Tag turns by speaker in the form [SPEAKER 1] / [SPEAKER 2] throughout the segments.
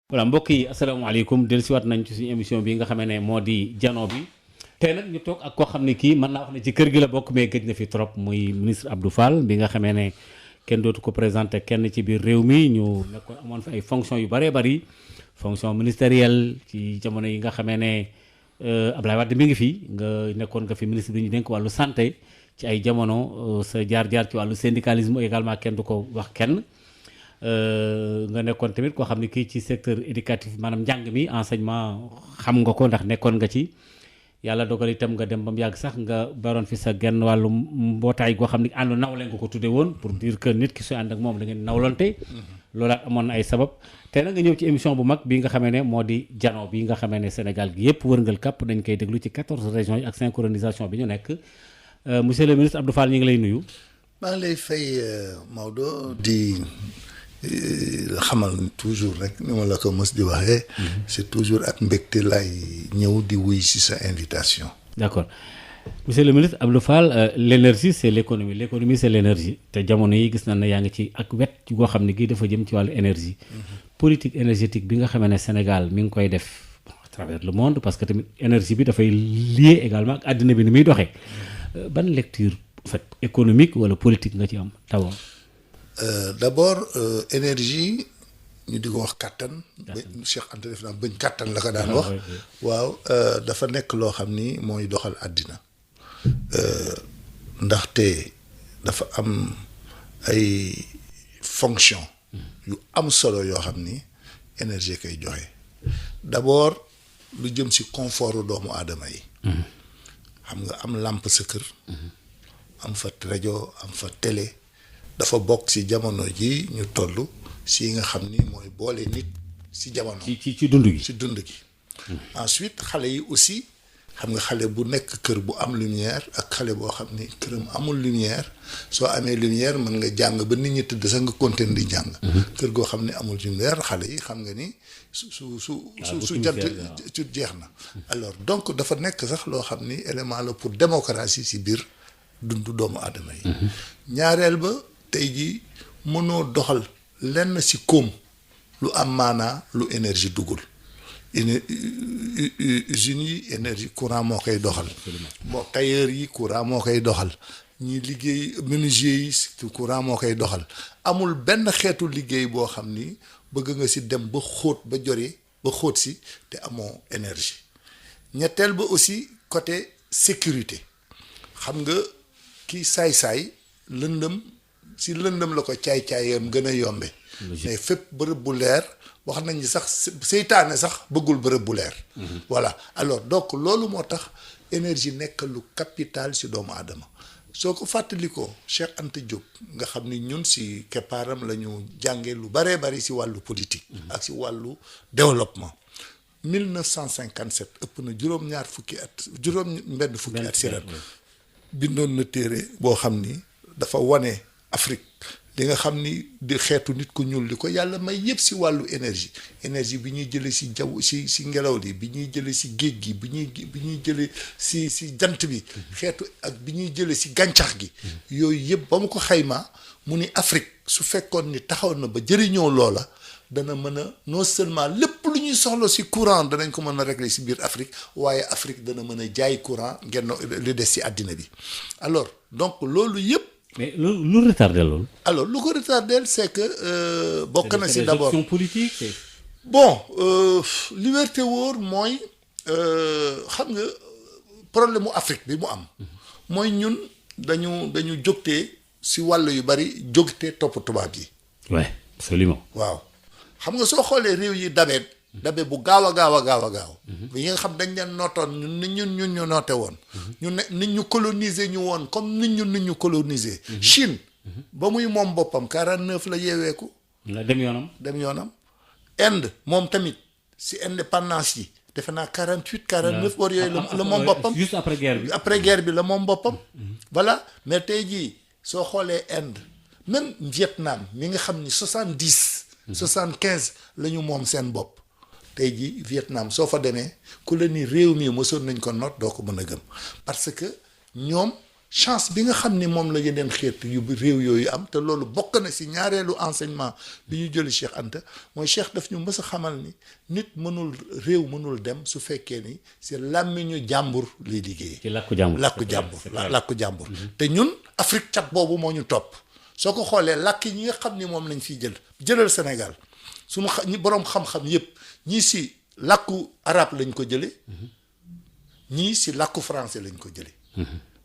[SPEAKER 1] voilà mbokk yi asalaamaaleykum dellusiwaat nañ ci suñu émission bi nga xamee ne moo di jano bi tey nag ñu toog ak koo xam ne kii mën naa wax ne ci kër gi la bokk mais gëj na fi trop muy ministre Abdou Fall bi nga xamee ne kenn dootu ko présenté kenn ci biir réew mi ñu nekkoon amoon fi ay fonctions yu bëree bëri fonction ministérielle ci jamono yi nga xamee ne Ablaye Wade mi ngi fi nga nekkoon nga fi ministre bi ñu dénk wàllu santé ci ay jamono sa jaar-jaar ci wàllu syndicalisme également kenn du ko wax kenn. nga nekkoon tamit koo xam ne kii ci secteur éducatif maanaam njàng mi enseignement xam nga ko ndax nekkoon nga ci yàlla dogal itam nga dem ba mu yàgg sax nga baroon fi sa genn wàllu mbootaay goo xam ne àndu nawle nga ko tudde woon pour dire que nit ki sooy ànd ak moom da ngeen nawlante loolaat amoon na ay sabab te nag nga ñëw ci émission bu mag bi nga xamee ne moo di jano bi nga xamee ne Sénégal gi yëpp wërngal kàpp dañ koy déglu ci 14 régions yi ak synchronisation bi ñu nekk monsieur le ministre Abdou Fall ñu ngi lay nuyu.
[SPEAKER 2] maa ngi lay fay Maodo di xamal toujours rek ni ma la ko mës di waxee. c'est toujours ak mbégte lay ñëw di wuy ci sa invitation.
[SPEAKER 1] d'accord monsieur le ministre Abdou Fall l'énergie c'est l'économie c'est l'énergie te jamono yi gis nañ ne yaa ngi ci ak wet goo xam ne gii dafa jëm ci wàllu énergie. politique énergétique bi nga xamee ne Sénégal mi ngi koy def à travers le monde parce que tamit énergie bi dafay lié également ak àddina bi ni muy doxee ban lecture en fait économique wala politique nga ci am tawam.
[SPEAKER 2] D'abord énergie ñu di ko wax kàttan. Cheikh Anta def naa bëñ kàttan la ko daan wax. waaw dafa nekk loo xam ni mooy doxal àddina ndaxte dafa am ay fonction yu am solo yoo xam ni énergie koy joxe d'abord lu jëm ci confort doomu aadama yi. xam nga am lampe sa kër. am fa rajo am fa télé. dafa bokk ci jamono ji ñu toll ci nga xam ni mooy boole nit ci jamono.
[SPEAKER 1] ci dund gi.
[SPEAKER 2] ci dund gi. ensuite xale yi aussi xam nga xale bu nekk kër bu am lumière ak xale boo xam ni këram amul lumière soo amee lumière mën nga jàng ba nit ñi tëdd sax nga continuer di jàng. kër goo xam ni amul lumière xale yi xam nga ni su jant ci jeex na. alors donc dafa nekk sax loo xam ni élément la pour démocratie ci biir dundu doomu aadama yi. ñaareel ba. tey jii mënoo doxal lenn ci koom lu am maanaa lu énergie duggul usines yi énergie courant moo koy doxal. bon tailleur yi courant moo koy doxal ñi liggéey menuisier yi courant moo koy doxal amul benn xeetu liggéey boo xam ni bëgg nga ci dem ba xóot ba jore ba xóot ci te amoo énergie. ñetteel ba aussi côté sécurité xam nga kii saay-saay lëndëm si lëndëm la ko caay-caayam gën a yombe mais fépp bërëb bu leer wax nañ ni sax seytaane sax bëggul bërëb bu leer. voilà alors donc loolu moo tax énergie nekk lu capital si doomu aadama soo ko fàttalikoo Cheikh Anta Diop nga xam ni ñun si keppaaram la ñu jàngee lu baree bari si wàllu politique. ak si wàllu développement. 1957 ëpp na juróom-ñaar fukki at juróom-benn fukki at si ren bindoon na téere boo xam ni dafa wane. Afrique li nga xam ni di xeetu nit ku ñuul li ko yàlla may yëpp ci wàllu énergie bi ñuy jëlee ci jaww ci ngelaw li bi ñuy jëlee ci géej gi bi ñuy jëlee ci jant bi xeetu ak bi ñuy jëlee ci gàncax gi yooyu yëpp ba mu ko xaymaa mu ni Afrique su fekkoon ni taxaw na ba jëriñoo loola dana mën a non seulement lépp lu ñuy soxla ci courant danañ ko mën a régler ci biir Afrique waaye Afrique dana mën a jaay courant ngeen li des ci àddina bi alors donc loolu yëpp.
[SPEAKER 1] mais lu retardé loolu.
[SPEAKER 2] alors lu ko retardé c'est que bokk na ci d'abord
[SPEAKER 1] gestion politique c'est...
[SPEAKER 2] bon liberté wóor mooy xam nga problème mu Afrique bi mu am. mooy ñun dañu jógtee ci wàll yu bari jógtee topp tubaab yi.
[SPEAKER 1] ouais absolument.
[SPEAKER 2] waaw xam nga soo xoolee réew yi dabe bu gaaw a gaaw. bi nga xam dañ leen nootoon ñun ñu noote woon. ñu ne nit ñu coloniser ñu woon comme nit ñu coloniser. Chine ba muy moom boppam 49 la yeeweeku.
[SPEAKER 1] nga dem
[SPEAKER 2] yoonam. Inde moom tamit ci indépendance yi defe naa 48 49. war yooyu la moom boppam.
[SPEAKER 1] juste après guerre bi.
[SPEAKER 2] après guerre bi la moom boppam. voilà mais tey jii soo xoolee Inde même Vietnam mi nga xam ni 70. 75 la ñu moom seen bopp. tey jii Vietnam soo fa demee ku la ni réew mi mosoon nañ ko noot doo ko mën a gëm parce que ñoom chance bi nga xam ni moom la yeneen xeet yu réew yooyu am te loolu bokk na si ñaareelu enseignement bi ñu jëli Cheikh Anta mooy Cheikh daf ñu mës a xamal ni nit mënul réew mënul dem su fekkee ni si làmmiñu jàmbur lay liggéey.
[SPEAKER 1] ci làkku jàmbur
[SPEAKER 2] làkku jàmbur. te ñun Afrique cat boobu moo ñu topp soo ko xoolee làkk yi nga xam ni moom lañ fiy jëlal Sénégal suñu ñi boroom xam-xam yépp ñii si làkku arabe lañ ko jële ñii si làkku français lañ ko jële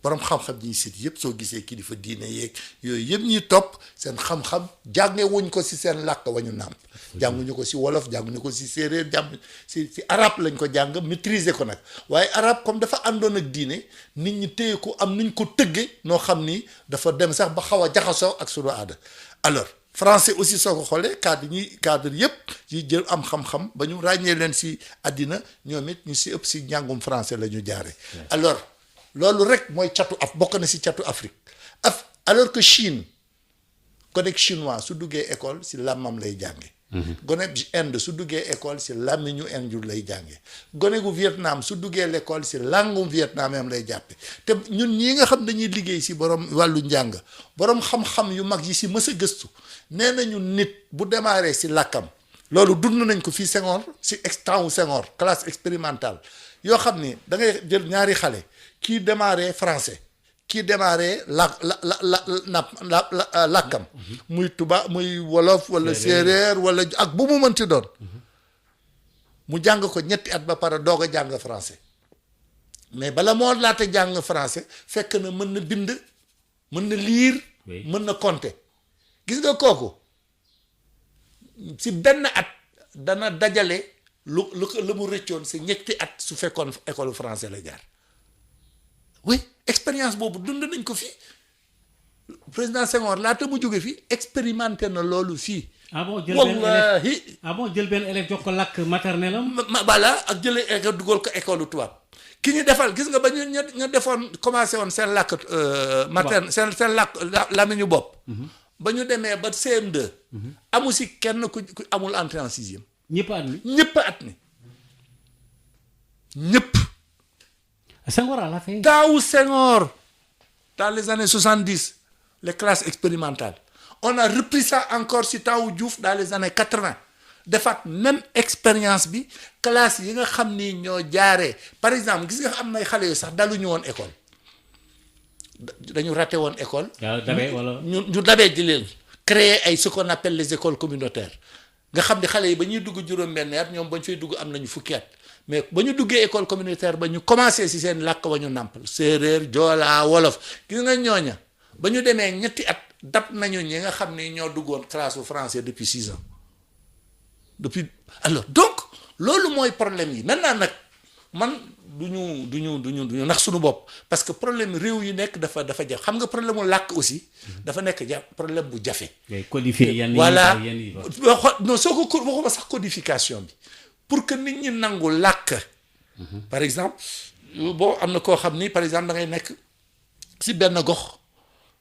[SPEAKER 2] boroom xam-xam ñi sit yëpp soo gisee kilifa diine yeeg yooyu yëpp ñuy topp seen xam-xam jànge wuñ ko si seen làkk wañu nàmp jànguñu ko si wolof jànguñu ko si séeréer si arabe lañ ko jàng maîtriser ko nag waaye arabe comme dafa àndoon ak diine nit ñi téye ko am nuñ ko tëgge noo xam ni dafa dem sax ba xaw a jaxasoo ak sunu aada alors français aussi soo ko xoolee cadre yëpp yi jël am xam-xam ba ñu ràññee leen si àddina ñoom it ñu si ëpp si njàngum français la ñu jaare alors loolu rek mooy bokk na si catu Afrique alors que Chine gone chinois su duggee école si làmmam lay jànge gone Inde su duggee école si làmmiñu Inde lay jànge gone gu Vietnam su duggee l'école si langum vietnamien lay jàppe te ñun ñii nga xam dañuy liggéey si borom wàllu njàng borom xam-xam yu mag yi si mës a gëstu nee nañu nit bu démarré si làkkam loolu dund nañ ko fii Senghor si temps wu Senghor classe expérimentale yoo xam ni da ngay jël ñaari xale kii démarré français kii démarré làkkam muy tuba muy wolof wala séeréer wala ak bu mu mënti doon mu jàng ko ñetti at ba pare doog a jàng français mais bala moo laata jàng français fekk na mën na bind mën na lire mën na compter gis nga kooku si benn at dana dajale lu mu rëccoon si ñetti at su fekkoon école français la jaar oui expérience boobu dund nañ ko fii président Senghor laata mu jóge fii expérimenté na loolu fii.
[SPEAKER 1] jël benn élève jox ko làkk maternelle am.
[SPEAKER 2] voilà ak jëlee école dugal ko école tubaab ki ñu defal gis nga ba ñu defoon commencé woon seen làkk maternelle seen làkk làmmiñu bopp. ba ñu demee ba CM2. amu si kenn ku amul entrée en sixième.
[SPEAKER 1] ñëpp
[SPEAKER 2] at mi ñëpp.
[SPEAKER 1] Senghor à la fin.
[SPEAKER 2] Taawu Senghor dans les années 70 les classes expérimentales on a repris ça encore si taawu Diouf dans les années 80 defaat même expérience bi classe yi nga xam ni ñoo jaaree par exemple gis nga am nay xale yu sax daluñu woon école dañu raté woon école. ñu dabee di leen créer ay ce qu'on appelle les écoles communautaires nga xam ni xale yi ba ñuy dugg juróom-benn at ñoom ba ñu fay dugg am nañu fukki at mais ba ñu duggee école communautaire ba ñu commencé si seen làkk wa ñu nàmpal séeréer joolaa wolof gis nga ñooña ba ñu demee ñetti at dab nañu ñi nga xam ni ñoo duggoon classe u français depuis 6 ans alors donc loolu mooy problème yi maintenant nag man du ñu nax suñu bopp parce que problème réew yi nekk dafa jafe xam nga problème mu làkk aussi dafa nekk problème bu jafe.
[SPEAKER 1] codifier yenn
[SPEAKER 2] voilà non soo ko waxuma sax codification bi pour que nit ñi nangu làkk. par exemple boo am na koo xam ni par exemple da ngay nekk si benn gox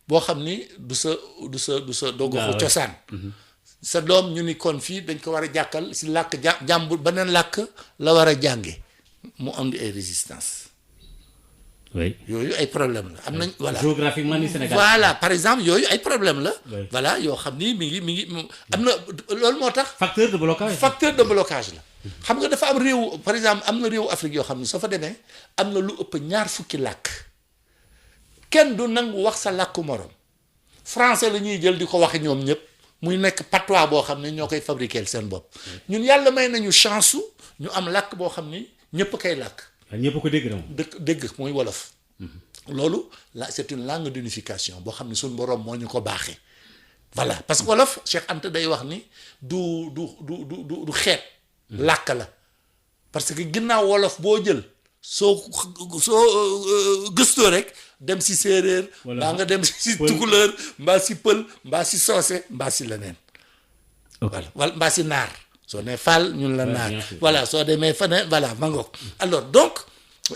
[SPEAKER 2] boo xam ni du sa doo goxu cosaan. sa doom ñu ni kon fii dañ ko war a jàkkal si làkk jàmbur beneen làkk la war a jànge mu andi ay résistance.
[SPEAKER 1] oui
[SPEAKER 2] yooyu ay problème la am nañ. voilà
[SPEAKER 1] géographiquement ni Sénégal.
[SPEAKER 2] voilà par exemple yooyu ay problème la. voilà yoo xam ni mi ngi am na loolu moo tax.
[SPEAKER 1] facteur de blocage
[SPEAKER 2] la. xam nga dafa am réew par exemple am na réewu Afrique yoo xam ne soo fa demee am na lu ëpp 2 fukki làkk kenn du nangu wax sa làkku morom français la ñuy jël di ko waxe ñoom ñëpp muy nekk patois boo xam ne ñoo koy fabriquer seen bopp ñun yàlla may nañu chance ñu am làkk boo xam ni ñëpp kay làkk.
[SPEAKER 1] ñëpp ko dégg na
[SPEAKER 2] dégg mooy wolof. loolu la c'est une langue d'unification boo xam ne suñu borom moo ñu ko baaxee voilà parce que wolof Cheikh Anta day wax ni du xeet. làkk la parce que ginnaaw wolof boo jël soo gëstoo rek dem si séeréer mbaa nga dem si tukulóor mbaa si pël mbaa si soose mbaa si leneen voilà mbaa si naar soo ne Fall ñun la naar voilà soo demee feneen voilà ma ngoog alors donc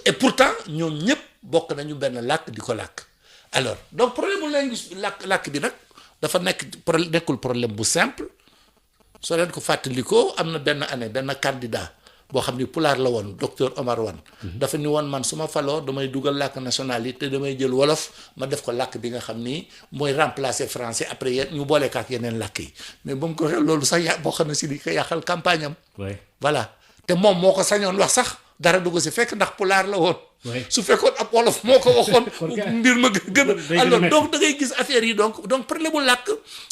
[SPEAKER 2] et pourtant ñoom ñëpp bokk nañu benn làkk di ko làkk alors donc problème mu linguistique làkk bi nag dafa nekkul problème bu simple soo leen ko fàttalikoo am na benn année benn candidat boo xam ni pulaar la woon docteur Omar Wane dafa ni woon man su ma faloo damay dugal làkk national yi te damay jël wolof ma def ko làkk bi nga xam ni mooy remplacer français après yéen ñu boole ko ak yeneen làkk yi mais ba mu ko waxee loolu sax boo xam ne si di ko yàqal campagne am voilà te moom moo ko sañoon wax sax dara du ko si fekk ndax pulaar la woon su fekkoon ab wolof moo ko waxoon mbir ma gën a alors donc da ngay gis affaire yi donc problème mu làkk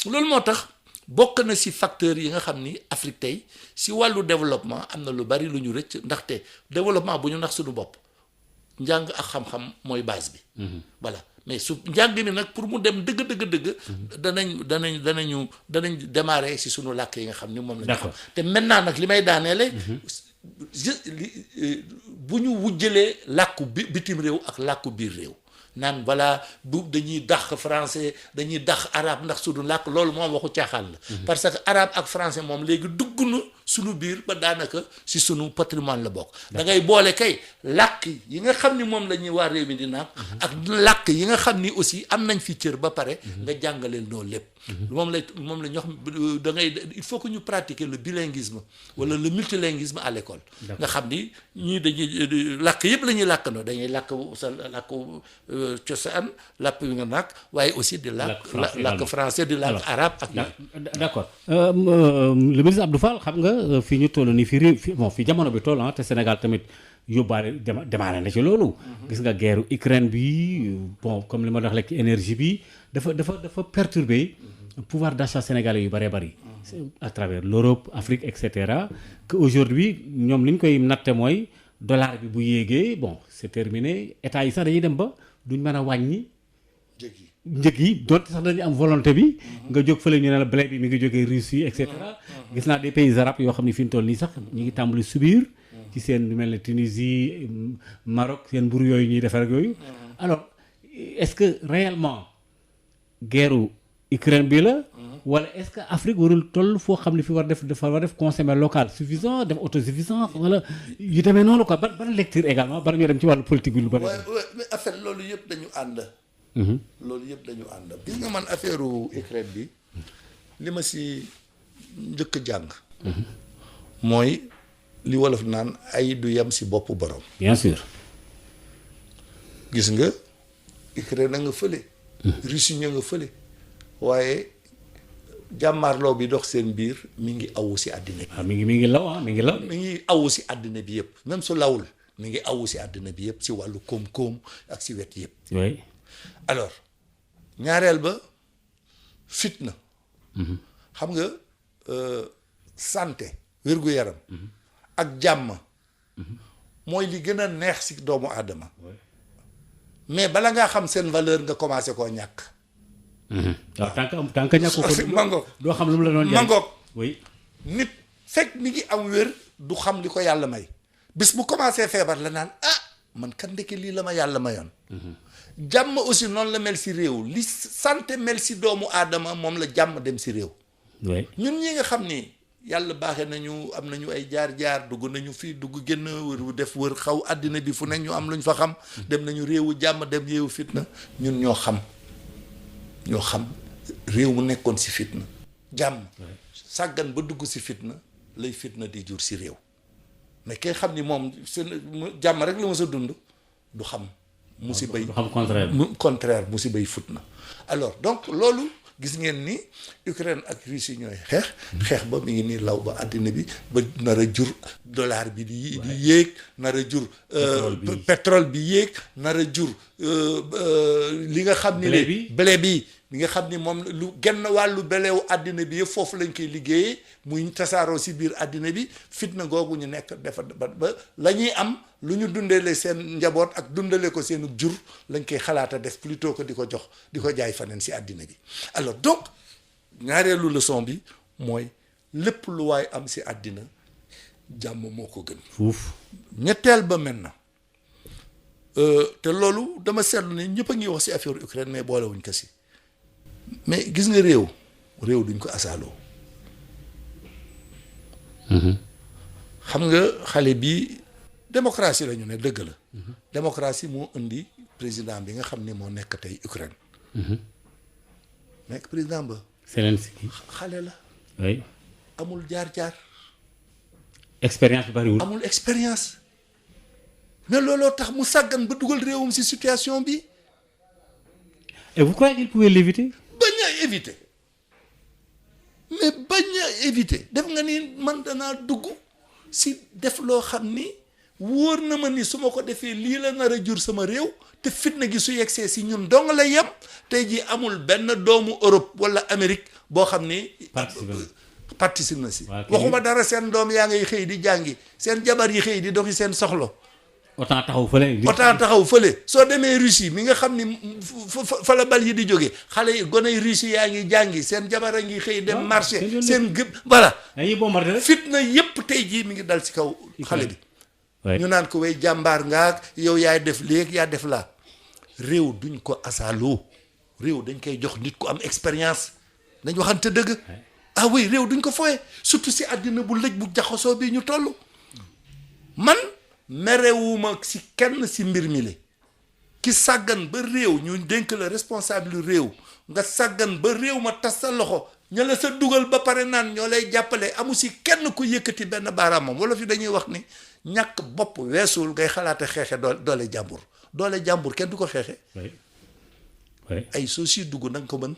[SPEAKER 2] loolu moo tax bokk na si facteurs yi nga xam ni Afrique tey si wàllu développement am na lu bari lu ñu rëcc ndaxte développement bu ñu nax suñu bopp njàng ak xam-xam mooy base bi voilà mais su njàng mi nag pour mu dem dëgg danañ démarrer si suñu làkk yi nga xam ni moom la ñu xam te maintenant nag li may daaneele bu ñu wujjalee làkku bitim réew ak làkku biir réew naan voilà bu dañuy dàq français dañuy dàq arabe ndax suñu làkk loolu moom waxu caaxaan la parce que arabe ak français moom léegi dugg na suñu biir ba daanaka si suñu patrimoine la bokk da ngay boole kay làkk yi nga xam ni moom la ñuy waa réew mi di naan ak làkk yi nga xam ni aussi am nañ fi cër ba pare nga jàngaleel noonu lépp moom la ñu wax da ngay il faut que ñu pratiquer le bilinguisme wala le multilinguisme à l'école nga xam ni ñii dañuy làkk yëpp la ñuy làkkandoo dañuy làkk sa làkk cosaan làkk bi nga nàkk waaye aussi di làkk français di làkk arabe ak
[SPEAKER 1] d'accord le ministre Abdou Fall xam nga fii ñu toll nii fi jamono bi toll te Sénégal tamit yóbbaale démarré na ci loolu gis nga guerre Ukraine bi bon comme li ma wax lekk énergie bi dafa perturber pouvoir d'achat sénégalais yu bëree bëri à travers l'Europe Afrique et cetera que aujourd'hui ñoom li ñu koy natte mooy dollar bi bu yéegee bon c'est terminé état yi sax dañuy dem ba duñ mën a wàññi njëg yi donte sax dañu am volonté bi nga jóg fële ñu ne la blé bi mi ngi jógee Russie et cetera gis naa des pays arabes yoo xam ne fi ñu toll nii sax ñu ngi tàmbali subir ci seen lu mel ne Tunisie Maroc seen mburu yooyu ñuy defar ak yooyu alors est-ce que réellement guerru Ukraine bi la wala est-ce que Afrique warul toll foo xam ne fi dafa war def consommer local suffisant def autosuffisance wala yu demee noonu quoi ban lecture également bari ñu dem ci wàllu politique bi lu bari
[SPEAKER 2] mais affaire loolu yëpp dañu ànd loolu yëpp dañu ànd gis nga man affaire Ukraine bi li ma si njëkk jàng mooy li wolof naan ay du yem si boppu borom
[SPEAKER 1] bien sûr
[SPEAKER 2] gis nga Ukraine na nga fële Russie ña nga fële waaye jàmmaarloo bi dox seen biir mi ngi awu si àddina bi
[SPEAKER 1] mi ngi law mi
[SPEAKER 2] ngi awu si àddina bi yëpp même su lawul mi ngi awu si àddina bi yëpp si wàllu koom-koom ak si wet yëpp
[SPEAKER 1] oui
[SPEAKER 2] alors ñaareel ba fitna xam nga santé wér-gu-yaram ak jàmm mooy li gën a neex si doomu aadama mais bala ngaa xam seen valeur nga commencé koo ñàkk
[SPEAKER 1] waaw tant que ñàkk ko
[SPEAKER 2] mangoog
[SPEAKER 1] doo xam lu mu la doon jaay
[SPEAKER 2] mangoog
[SPEAKER 1] oui
[SPEAKER 2] nit fekk mi ngi am wér du xam li ko yàlla may bis bu commencé feebar la naan man kan ndeke lii la ma yàlla mayoon jàmm aussi noonu la mel si réew li santé mel si doomu aadama moom la jàmm dem si réew ñun ñi nga xam ni yàlla baaxee nañu am nañu ay jaar-jaar dugg nañu fii dugg génn wër xaw àddina bi fu ne ñu am luñ fa xam dem nañu réewu jàmm dem réewu fitna ñun ñoo xam réew mu nekkoon si fitna jàmm sàggan ba dugg si fitna lay fitna di jur si réew mais kay xam ni moom seen jàmm rek la ma sa dund du xam musiba yi contraire musiba yi fitna alors donc loolu gis ngeen ni Ukraine ak Russie ñooy xeex ba mi ngi nii law ba àddina bi ba nar a jur dollar bi di yéeg nar a jur pétrole bi yéeg nar a jur li nga xam ni blé bi nga xam ni moom lu genn wàllu belewu àddina bi yëpp foofu lañ koy liggéeyee muy tasaaroo si biir àddina bi fitna googu ñu nekk dafa ba la ñuy am lu ñu dundale seen njaboot ak dundale ko seenu jur lañ koy xalaata def plutôt que di ko jox di ko jaay faneen si àddina bi alors donc ñaareelu leçon bi mooy lépp lu waay am si àddina jàmm moo ko gën
[SPEAKER 1] fuuf
[SPEAKER 2] ñetteel ba maintenant te loolu dama seetlu ne ñëpp a ngi wax si affaire Ukraine mais boolewuñ ko si mais gis nga réew duñ ko asaaloo xam nga xale bi démocratie la ñu ne dëgg la démocratie moo indi président bi nga xam ne moo nekk tey Ukraine nekk président ba
[SPEAKER 1] Zelensky
[SPEAKER 2] xale la
[SPEAKER 1] oui
[SPEAKER 2] amul jaar-jaar
[SPEAKER 1] expérience bi bariwul.
[SPEAKER 2] amul expérience mais looloo tax mu sàggan ba dugal réewum ci situation bi.
[SPEAKER 1] et vous croyez qu'il pouvait l'éviter.
[SPEAKER 2] bañ a éviter mais bañ a éviter def nga ni man danaa dugg si def loo xam ni wóor na ma ni su ma ko defee lii la nar a jur sama réew te fitna gi su yegsee si ñun dong la yem tey jii amul benn doomu Europe wala Amérique boo xam ni. participe na si. waxuma dara seen doom yaa ngay xëy di jàngi seen jabar yi xëy di doxi seen soxlo.
[SPEAKER 1] autant taxaw fële.
[SPEAKER 2] soo demee Russie mi nga xam ni fa la bal yi di jógee xale yi gone yi Russie yaa ngi jàngi seen jabar a ngi xëy dem marché seen voilà. fitna yépp tey jii mi ngi dal ci kaw xale bi. ñu naan ko way jàmbaar nga yow yaay def léegi yaa def laa. réew duñ ko asaaloo réew dañ koy jox nit ku am expérience dañ waxante dëgg. ah oui réew duñ ko fooye surtout si àddina bu lëj bu jaxasoo bi ñu toll. man merewuma si kenn si mbir mi le ki sàggan ba réew ñu dénk la responsable réew nga sàggan ba réew ma tas sa loxo ña la sa dugal ba pare naan ñoo lay jàppale amu si kenn ku yëkkati benn baaraamam wala fi dañuy wax ni ñàkk bopp weesul ngay xalaate xeexe doole jàmbur doole jàmbur kenn du ko xeexe. ay soo si dugg na nga ko mën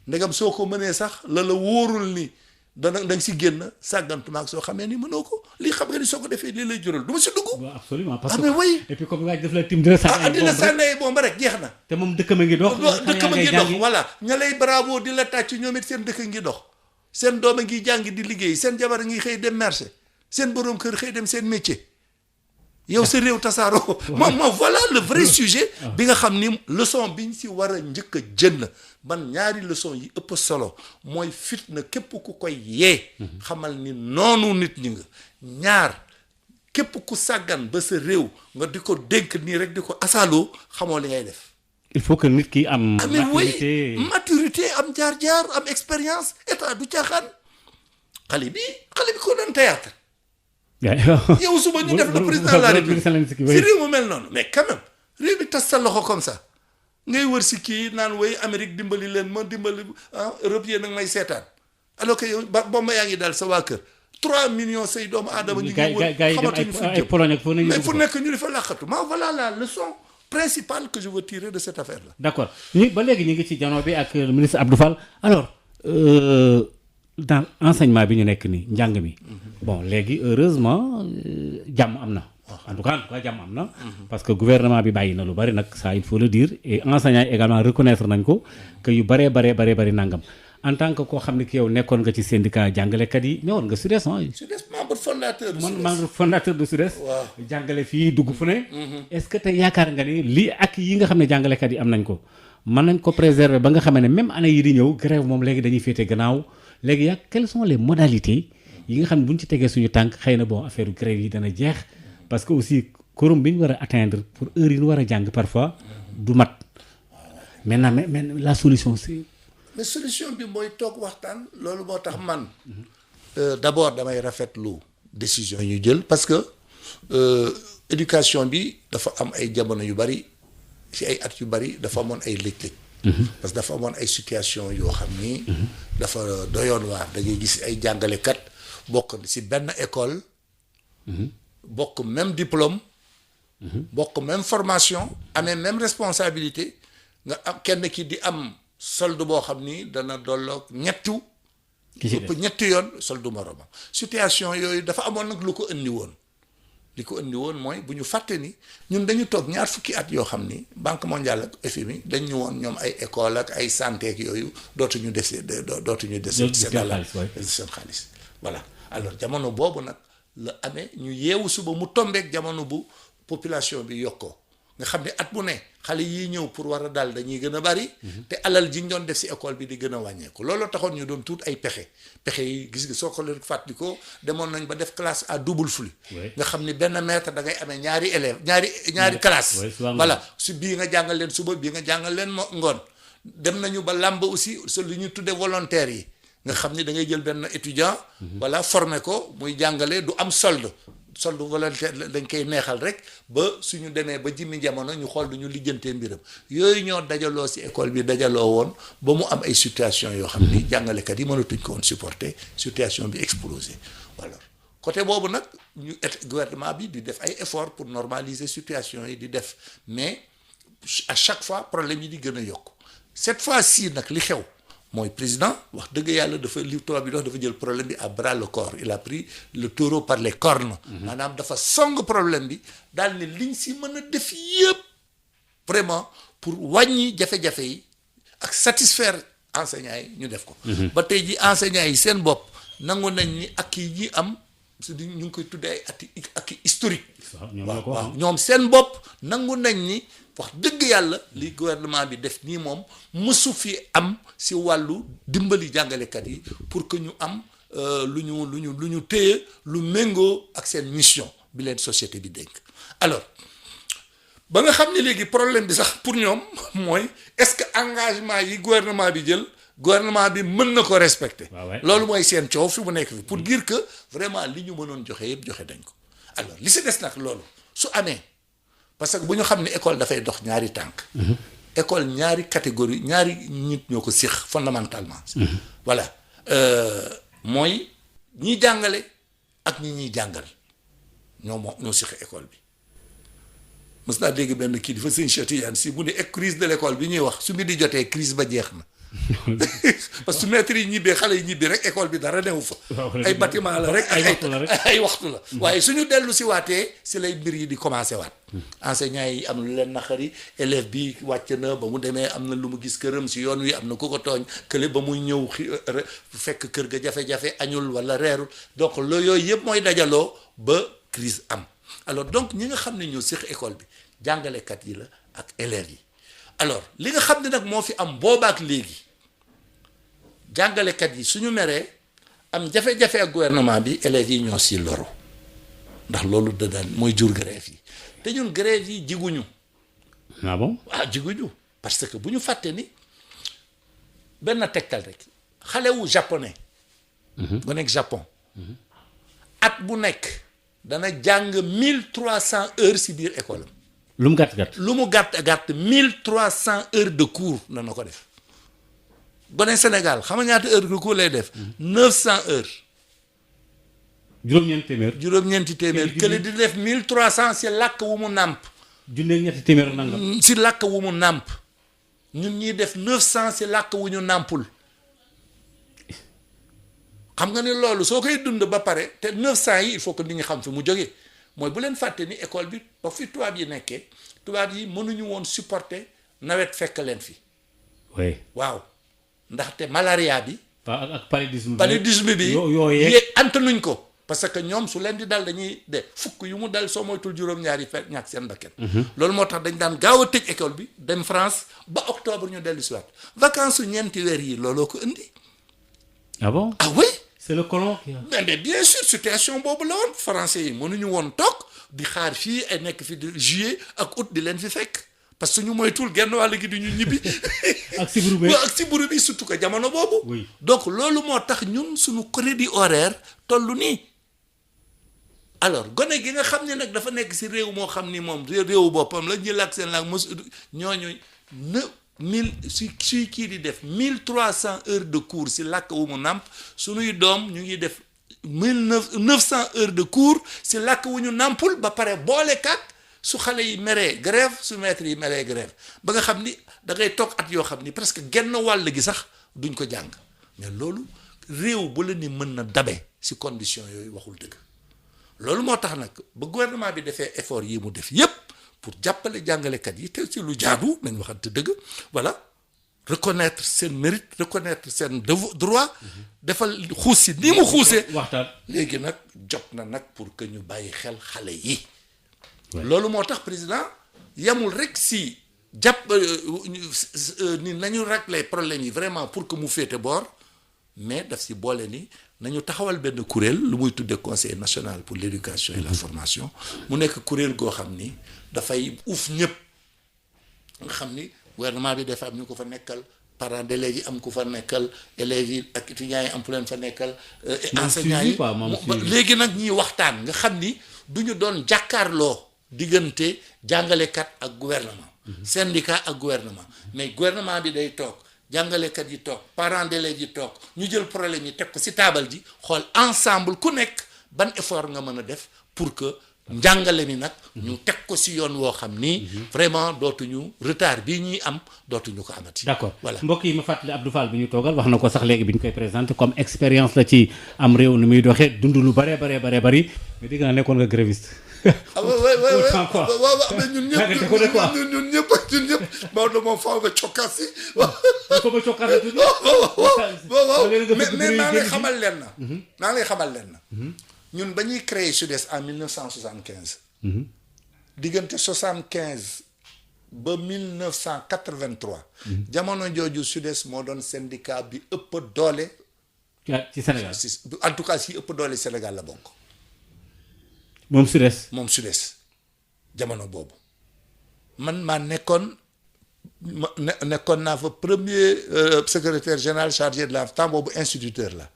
[SPEAKER 2] ndegam soo ko mënee sax la wóorul ni danga si génn sàggantumaak soo xamee ni mënoo ko lii xam nga ni soo ko defee lii lay jural du ma si dugg.
[SPEAKER 1] waaw absolument parce que
[SPEAKER 2] mais oui.
[SPEAKER 1] et puis comme waaj daf la tim dina
[SPEAKER 2] sànni ay bomb rek jeex na.
[SPEAKER 1] te moom dëkkam a ngi dox.
[SPEAKER 2] dëkkam a ngi dox voilà ña lay bravo di la tàcc ñoom it seen dëkk ngi dox seen doom a ngi jàng di liggéey seen jabar a ngi xëy dem marché seen borom kër xëy dem seen métier. yow sa réew tasaaroo. moom voilà le vrai sujet. bi nga xam ni leçon biñ si war a njëkk a jënd man ñaari leçon yi ëpp solo mooy fitna képp ku koy yee. xamal ni noonu nit ñi nga. ñaar képp ku sàggan ba sa réew nga di ko dénk nii rek di ko asaaloo xamoo li ngay def.
[SPEAKER 1] il faut que nit ki am.
[SPEAKER 2] maturité am jaar-jaar am expérience état du caaxaan xale bi ko doon théâtre yow suba ñu def le président de la République si réew mu mel noonu mais quand même réew mi tas sa loxo comme ça ngay wër si kii naan way Amérique dimbali leen ma dimbali Europe yéen nag may seetaan alors que yow bomba yaa ngi daal sa waa kër 3 millions say doomu aadama ñu ngi wër xamatuñu fu jëm mais fu nekk ñu di fa làqatu ma voilà la leçon principale que je veux tirer de cette affaire là.
[SPEAKER 1] d'accord ba léegi ñu ngi ci janoo bi ak le ministre Abdou Fall alors dans enseignement bi ñu nekk nii njàng mi bon léegi heureusement jàmm am na en tout cas jàmm am na parce que gouvernement bi bàyyi na lu bari nag ça il faut le dire et enseignants yi également reconnaître nañ ko que yu bari nangam en tant que koo xam ne ki yow nekkoon nga ci syndicat jàngalekat yi ñëwoon nga SUDES membre fondateur de SUDES jàngale fii dugg fu ne est-ce que tey yaakaar nga ni lii ak yi nga xam ne jàngalekat yi am nañ ko mën nañ ko préserver ba nga xam ne même année yi di ñëw grève moom léegi dañuy féete gannaaw léegi quelles sont les modalités yi nga xam ne bu ñu ci tegee suñu tànk xëy na bon affaire grève yi dana jeex parce que aussi quorum bi ñu war a atteindre pour heure yi ñu war a jàng parfois du mat maintenant mais la solution c'est.
[SPEAKER 2] mais solution bi mooy toog waxtaan loolu moo tax man d'abord damay rafetlu décision yu jël parce que éducation bi dafa am ay jamono yu bari ci ay at yu bari dafa amoon ay lëj-lëj. parce que dafa amoon ay situation yoo xam ni. dafa doyoon waar da ngay gis ay jàngalekat bokk ci benn école. bokk même diplôme. bokk même formation amee même responsabilité nga am kenn ki di am solde boo xam ni dana dolloog ñettu. ñetti yoon solde moromam. situation yooyu dafa amoon nag lu ko indi woon. li ko indi woon mooy bu ñu fàtte ni ñun dañu toog ñaar fukki at yoo xam ni Banque mondiale ak FMI dañ ñu woon ñoom ay école ak ay santé ak yooyu dootuñu dese seen xaalis voilà alors jamono boobu nag la amee ñu yeewu suba mu tombeek jamono bu population bi yokkoo nga xam ne at bu ne xale yii ñëw pour war a dal dañuy gën a bari te alal ji ñu doon def ci école bi di gën a wàññeeku looloo taxoon ñu doon tuut ay pexe yi gis nga soo ko leen fàttalikoo demoon nañ ba def classe à double flux nga xam ni benn maître da ngay amee ñaari élèves ñaari classe voilà su bii nga jàngal leen suba bii nga jàngal leen ngoon dem nañu ba làmb aussi su li ñu tuddee volontaires yi nga xam ni da ngay jël benn étudiant voilà former ko muy jàngale du am solde volontaire dañ koy neexal rek ba suñu demee ba jimmi jamono ñu xool du ñu lijjantee mbiram yooyu ñoo dajaloo ci école bi dajaloo woon ba mu am ay situation yoo xam ni jàngalekat yi mënatuñ ko woon supporter situation bi explosé alors côté boobu nag ñu gouvernement bi di def ay efforts pour normaliser situation yi di def mais à chaque fois problème yi di gën a yokk cette fois-ci nag li xew mooy président wax dëgg yàlla dafa li tubaab bi dox dafa jël problème bi à bras le corps il a pris le taureau par les cornes. maanaam dafa song problème bi daal ne liñ si mën a def yëpp vraiment pour wàññi jafe-jafe yi ak satisfaire enseignants yi ñu def ko. ba tey ji enseignants yi seen bopp nangu nañ ni ak yi ñi am ñu ngi koy tuddee ay ak historique. waaw ñoom seen bopp nangu nañ ni wax dëgg yàlla li gouvernement bi def nii moom mësu fi am si wàllu dimbali jàngalekat yi pour que ñu am lu ñu téye lu méngoo ak seen mission bi leen société bi dénk. alors ba nga xam ne léegi problème bi sax pour ñoom mooy est-ce que engagement yi gouvernement bi jël gouvernement bi mën na ko respecter. loolu mooy seen coow fi mu nekk fi pour dire que vraiment li ñu mënoon joxe yëpp joxe dañ ko. alors li si des nag loolu su amee parce que bu ñu xam ne école dafay dox ñaari tànk. école ñaari catégorie ñaari nit ñoo ko séq fondamentalement. voilà mooy ñiy jàngale ak ñiy jàngal ñoo séq école bi. mës naa dégg benn kii di fa sëñ Cheikh Tidiane si bu ne crise de l'école bi ñuy wax su mi di jotee crise ba jeex na. parce que maître yi ñibbee xale yi ñibbee rek école bi dara newu fa. ay bâtiment la rek ay waxtu la. waaye suñu dellu si waatee si lay mbir yi di commencé waat. enseignants yi am lu leen naqari élève bi wàcc na ba mu demee am na lu mu gis këram si yoon wi am na ku ko tooñ kële ba muy ñëw fekk kër ga jafe-jafe añul wala reerul donc loolu yooyu yëpp mooy dajaloo ba crise am alors donc ñi nga xam ne ñoo séq école bi jàngalekat yi la ak élèves yi. alors li nga xam ne nag moo fi am boobaak léegi jàngalekat yi suñu meree am jafe-jafe ak gouvernement bi élèves yi ñoo si loru ndax loolu da daan mooy jur grève yi te ñun grève yi jiguñu.
[SPEAKER 1] ah bon
[SPEAKER 2] jiguñu parce que bu ñu fàtte ni benn tegtal rek xale wu japonais. bu nekk Japon. at bu nekk dana jàng 1300 heures si biir école am.
[SPEAKER 1] lu mu gàtt 1300 heures de cours dana ko def gone Sénégal xam nga ñaata heures de cours lay def. 900 heures. juróom-ñeenti téeméer. kële di def 1300 si làkk wu mu nàmp. junneeg ñetti téeméer nangam.
[SPEAKER 2] si làkk wu mu nàmp ñun ñuy def 900 si làkk wu ñu nàmpul xam nga ni loolu soo koy dund ba pare te 900 yi il faut que nit ñi xam fi mu jógee. mooy bu leen fàtte ni école bi ba fi tubaab yi nekkee tubaab yi mënuñu woon supporter nawet fekk leen fi.
[SPEAKER 1] oui
[SPEAKER 2] waaw ndaxte malaria bi.
[SPEAKER 1] ak paludisme bi
[SPEAKER 2] paludisme bi.
[SPEAKER 1] yooyee
[SPEAKER 2] antanuñ ko. parce que ñoom su leen di dal dañuy de fukk yu mu dal soo moytul juróom-ñaari fekk ñàkk seen bakkan. loolu moo tax dañ daan gaaw a tëj école bi dem France ba octobre ñu dellu si waat vacances su ñeenti weer yi looloo ko indi.
[SPEAKER 1] ah bon
[SPEAKER 2] ah oui.
[SPEAKER 1] c'est le colon qui a.
[SPEAKER 2] mais bien sûr situation boobu la woon français yi mënuñu woon toog di xaar fii ay nekk fi di juillet ak août di leen fi fekk parce que ñu moytul genn wàll gi di ñu ñibbi.
[SPEAKER 1] ak
[SPEAKER 2] sibiru bi surtout que jamono boobu.
[SPEAKER 1] oui
[SPEAKER 2] donc loolu moo tax ñun suñu crédit horaire tollu nii. alors gone gi nga xam ne nag dafa nekk si réew moo xam ni moom réewu boppam la ñu làkk seen làkk mos ñooñu 1000 suy kii di def 1300 heures de cours si làkk wu mu nàmp suñuy doom ñu ngi def 900 heures de cours si làkk wu ñu nàmpul ba pare boole kat su xale yi meree grève su maître yi meree grève ba nga xam ni da ngay toog at yoo xam ni presque genn wàll gi sax duñ ko jàng mais loolu réew bu la ni mën na dabe si condition yooyu waxul dëgg loolu moo tax nag ba gouvernement bi defee effort yi mu def yépp pour jàppale jàngalekat yi te ci lu jaadu nañ waxante dëgg voilà reconnaître seen mérite reconnaître seen droit defal xuus si ni mu xuusee
[SPEAKER 1] waxtaan
[SPEAKER 2] léegi nag jot na nag pour que ñu bàyyi xel xale yi loolu moo tax président yamul rek si jàpp ni nañu régler problème yi vraiment pour que mu féete boor mais daf si boole ni nañu taxawal benn kuréel lu muy tuddee conseil national pour l'éducation et la formation mu nekk kuréel goo xam ni dafay uuf ñëpp nga xam ni gouvernement bi dafa am ñu ko fa nekkal parents d'élèves yi am ku fa nekkal élèves yi ak étudiants yi am ku leen fa nekkal enseignants yi léegi nag ñiy waxtaan nga xam ni du ñu doon jàkkaarloo diggante jàngalekat ak gouvernement syndicat ak gouvernement mais gouvernement bi day toog jàngalekat yi toog parents d'élèves yi toog ñu jël problème yi teg ko ci taabal ji xool ensemble ku nekk ban effort nga mën a def pour que njàngale mi nag ñu teg ko si yoon woo xam ni vraiment dootuñu retard bii ñuy am dootuñu ko amati.
[SPEAKER 1] d'accord
[SPEAKER 2] voilà
[SPEAKER 1] mbokk yi ma fàttali Abdou Fall bi ñu toogal wax na ko sax léegi bi ñu koy présenté comme expérience la ci am réew ni muy doxee dund lu bari mais dégg naa nekkoon nga gréviste.
[SPEAKER 2] ah waaw mais ñun ñëpp Maodo moom faaw nga cokkaas si waaw. mais maa ngi xamal leen na. ñun ba ñuy créer SUDES en 1975. diggante 75 ba 1983. jamono jooju SUDES moo doon syndicat bi ëpp doole.
[SPEAKER 1] ci Sénégal
[SPEAKER 2] en tout cas si ëpp doole Sénégal la bokk.
[SPEAKER 1] moom SUDES
[SPEAKER 2] jamono boobu man maa nekkoon naa fa premier secrétaire général chargé de la temps boobu instituteur la.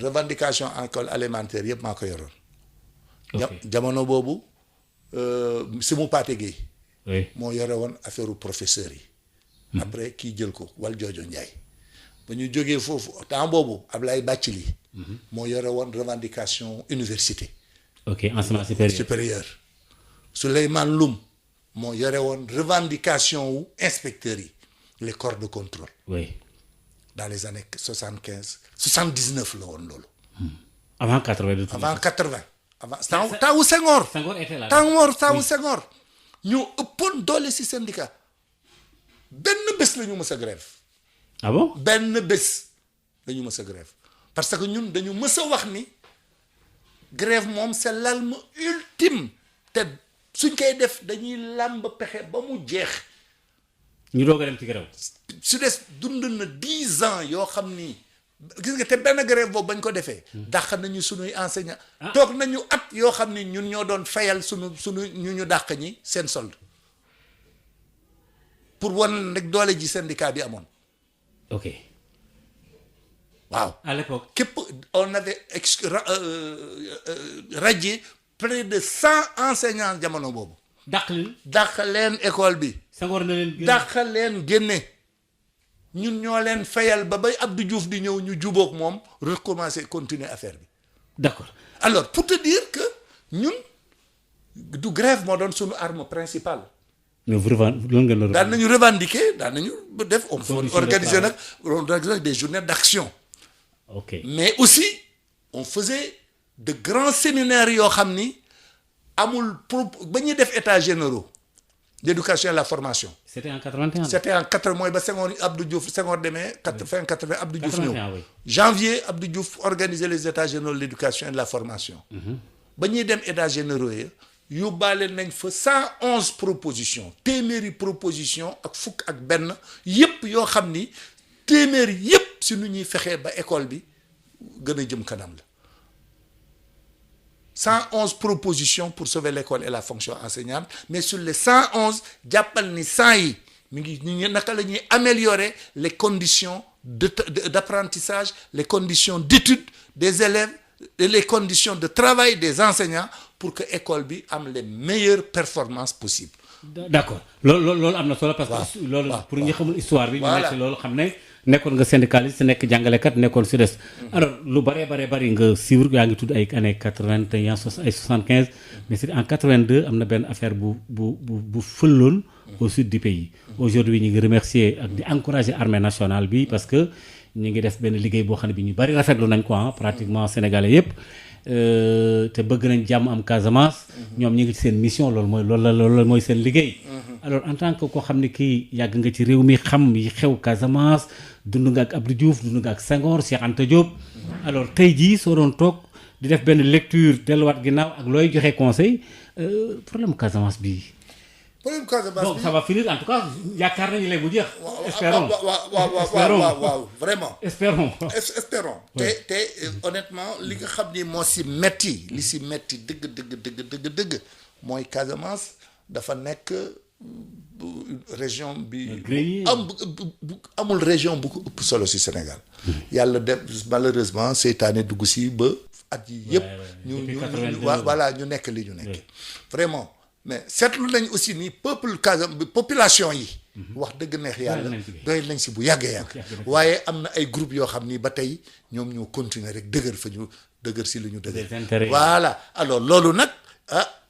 [SPEAKER 2] revendication école alimentaire yëpp maa ko yoroon. jamono boobu Simou Pathé Gueye moo yore woon affaire professeurs yi. après kii jël ko wal Joojo Njaay ba ñu jógee foofu temps boobu Ablaye Bathily moo yore woon revendication université.
[SPEAKER 1] enseignement
[SPEAKER 2] supérieur. Souleymane Loum moo yore woon revendication wu inspecteurs yi les corps de contrôle. dans les années 79 la woon loolu.
[SPEAKER 1] avant 80.
[SPEAKER 2] temps wu Senghor.
[SPEAKER 1] Senghor était là.
[SPEAKER 2] temps wu Senghor. ñoo ëppoon doole ci syndicat. benn bés la ñu mës a grève.
[SPEAKER 1] ah bon
[SPEAKER 2] benn bés la ñu mës a grève parce que ñun dañu mës a wax ni grève moom c'est l'arme ultime te suñ koy def dañuy làmb pexe ba mu jeex.
[SPEAKER 1] ñu doog a dem ci grève.
[SPEAKER 2] SUDES dund na 10 ans yoo xam ni gis nga te benn grève boobu bañ ko defee. dàq nañu sunuy enseignants. toog nañu at yoo xam ni ñun ñoo doon fayal sunu ñu dàq ñi seen solde pour wan rek doole ji syndicat bi amoon.
[SPEAKER 1] ok.
[SPEAKER 2] waaw
[SPEAKER 1] à l'époque
[SPEAKER 2] képp on avait radié près de 100 enseignants jamono boobu. dàq leen école bi.
[SPEAKER 1] Senghor na leen génne
[SPEAKER 2] dàq leen génne. ñun ñoo leen fayal ba bay Abdou Diouf di ñëw ñu jubóog moom recommencer continuer affaire bi.
[SPEAKER 1] d'accord
[SPEAKER 2] alors pour te dire que ñun du grève moo doon suñu arme principale.
[SPEAKER 1] mais vous
[SPEAKER 2] daan nañu revendiquer daan nañu def on organiser nag des journées d'action.
[SPEAKER 1] ok
[SPEAKER 2] mais aussi on faisait de grands séminaires yoo xam ni amul ba ñuy def états généraux d'éducation et de la formation.
[SPEAKER 1] c'était en 81.
[SPEAKER 2] c'était en 80 mooy ba Senghor Abdou Diouf Senghor demee. fin 80 Abdou Diouf ñëw.
[SPEAKER 1] oui.
[SPEAKER 2] janvier Abdou Diouf organiser les états généraux de l'éducation et de la formation. ba ñuy dem états généraux yi yóbbaale nañ fa 111 propositions téeméeri propositions ak fukk ak benn yépp yoo xam ni téeméeri yépp si nu ñuy fexee ba école bi gën a jëm kanam la 111 propositions pour sauver l'école et la fonction enseignante mais sur les 111 jàppal ni 100 yi mi ngi naka la ñuy améliorer les conditions d'apprentissage les conditions d'étude des élèves et les conditions de travail des enseignants pour que école bi am les meilleures performances possibles.
[SPEAKER 1] d'accord loolu am na solo parce que loolu pour ñu xamul histoire bi ñu nekk loolu xam ne nekkoon nga syndicaliste nekk jàngalekat nekkoon SUDES. alors lu bari nga suivre yaa ngi tudd ay années 81 ay 75 mais c'est en 82 am na benn affaire bu fëlloon au sud du pays. aujourd'hui ñu ngi remercier ak di encourager armée nationale bi parce que ñu ngi def benn liggéey boo xam ne bi ñu bari rafetlu nañ ko pratiquement sénégalais yépp te bëgg nañ jàmm am Casamance. ñoom ñu ngi ci seen mission loolu mooy seen liggéey. alors en tant que koo xam ne kii yàgg nga ci réew mi xam yi xew Casamance dund nga ak Abdou Diouf dund nga ak Senghor Cheikh Anta Diop. alors tey jii soo doon toog di def benn lecture delluwaat ginnaaw ak looy joxe conseil problème Casamance bi.
[SPEAKER 2] problème Casamance
[SPEAKER 1] bon ça va finir en tout cas yaakaar nañu lay bu jeex. espérons
[SPEAKER 2] waaw vraiment.
[SPEAKER 1] espérons.
[SPEAKER 2] te honnêtement li nga xam ni moo si metti li si metti dëgg mooy Casamance dafa nekk région bi. amul région bu ko ëpp solo si Sénégal. yàlla def malheureusement seytaane dugg si ba at yi yëpp. ñu nekk li ñu nekk. vraiment. mais seetlu nañ aussi ni population yi. wax dëgg neex yàlla doy nañ si bu yàggee waaye am na ay groupe yoo xam ni ba tey ñoom ñoo continuer rek dëgër fa ñu dëgër si lu ñu dëgër.
[SPEAKER 1] Des intérêts.
[SPEAKER 2] voilà alors loolu nag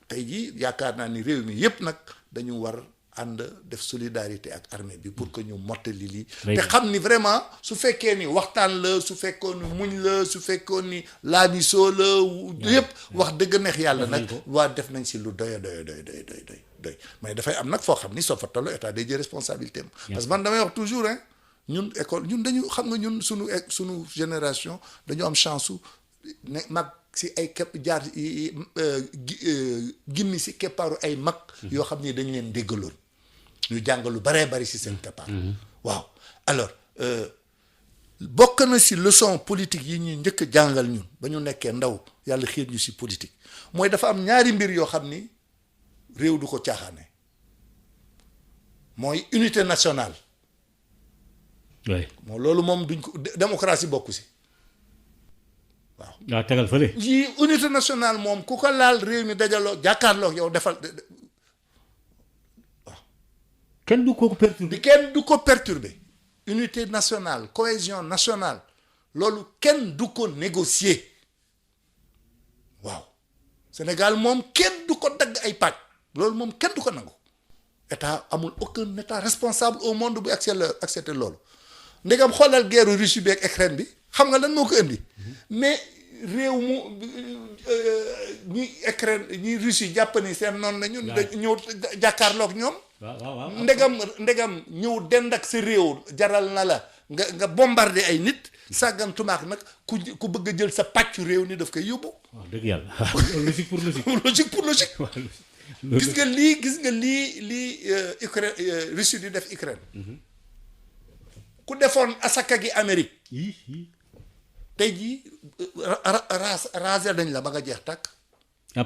[SPEAKER 2] tey jii yaakaar naa ni réew mi yépp nag dañu war ànd def solidarité ak armée bi pour que ñu mottali lii. te xam ni vraiment su fekkee ni waxtaan la su fekkoon ni muñ la su fekkoon ni laamisoo la yépp wax dëgg neex yàlla nag waa def nañ si lu doy mais dafay am nag foo xam ni soo fa tolloo état day jël responsabilité am. parce que man damay wax toujours hein ñun école ñun dañu xam nga ñun sunu génération dañu am chance su ne mag si ay kepp jaar gimmi si keppaaru ay mag yoo xam ni dañ leen déggaloon ñu jàng lu baree bari si seen keppaar waaw alors bokk na si leçon politique yi ñuy njëkk a jàngal ñun ba ñu nekkee ndaw yàlla xiir ñu si politique mooy dafa am ñaari mbir yoo xam ni réew du ko caaxaane mooy unité nationale moom loolu moom duñ ko démocratie bokku si
[SPEAKER 1] waaw tegal fële.
[SPEAKER 2] yi unité nationale moom ku ko laal réew mi dajaloo jàkkaarloo yow defal waaw.
[SPEAKER 1] kenn du ko perturber.
[SPEAKER 2] kenn du ko perturber unité nationale cohésion nationale loolu kenn du ko négocier waaw Sénégal moom kenn du ko dagg ay pàcc loolu moom kenn du ko nangu. état amul aucun état responsable au monde bu accepté loolu ndegam xoolal guerre Russie bi ak Ukraine bi xam nga lan moo ko indi mais réew mu ñi Ukraine ñi Russie jàpp ni seen noonu la ñun ñëw jàkkaarloog ñoom.
[SPEAKER 1] waaw
[SPEAKER 2] ndegam ñëw dend ak sa réew jaral na la nga bombarder ay nit sàggantumaak nag ku bëgg a jël sa pàccu réew ni daf koy yóbbu.
[SPEAKER 1] waaw dëgg yàlla logique pour logique.
[SPEAKER 2] logique pour logique. gis nga lii Ukraine Russie di def Ukraine. ku defoon asaka gi Amérique. tey jii raser dañ la ba nga jeex tàkk.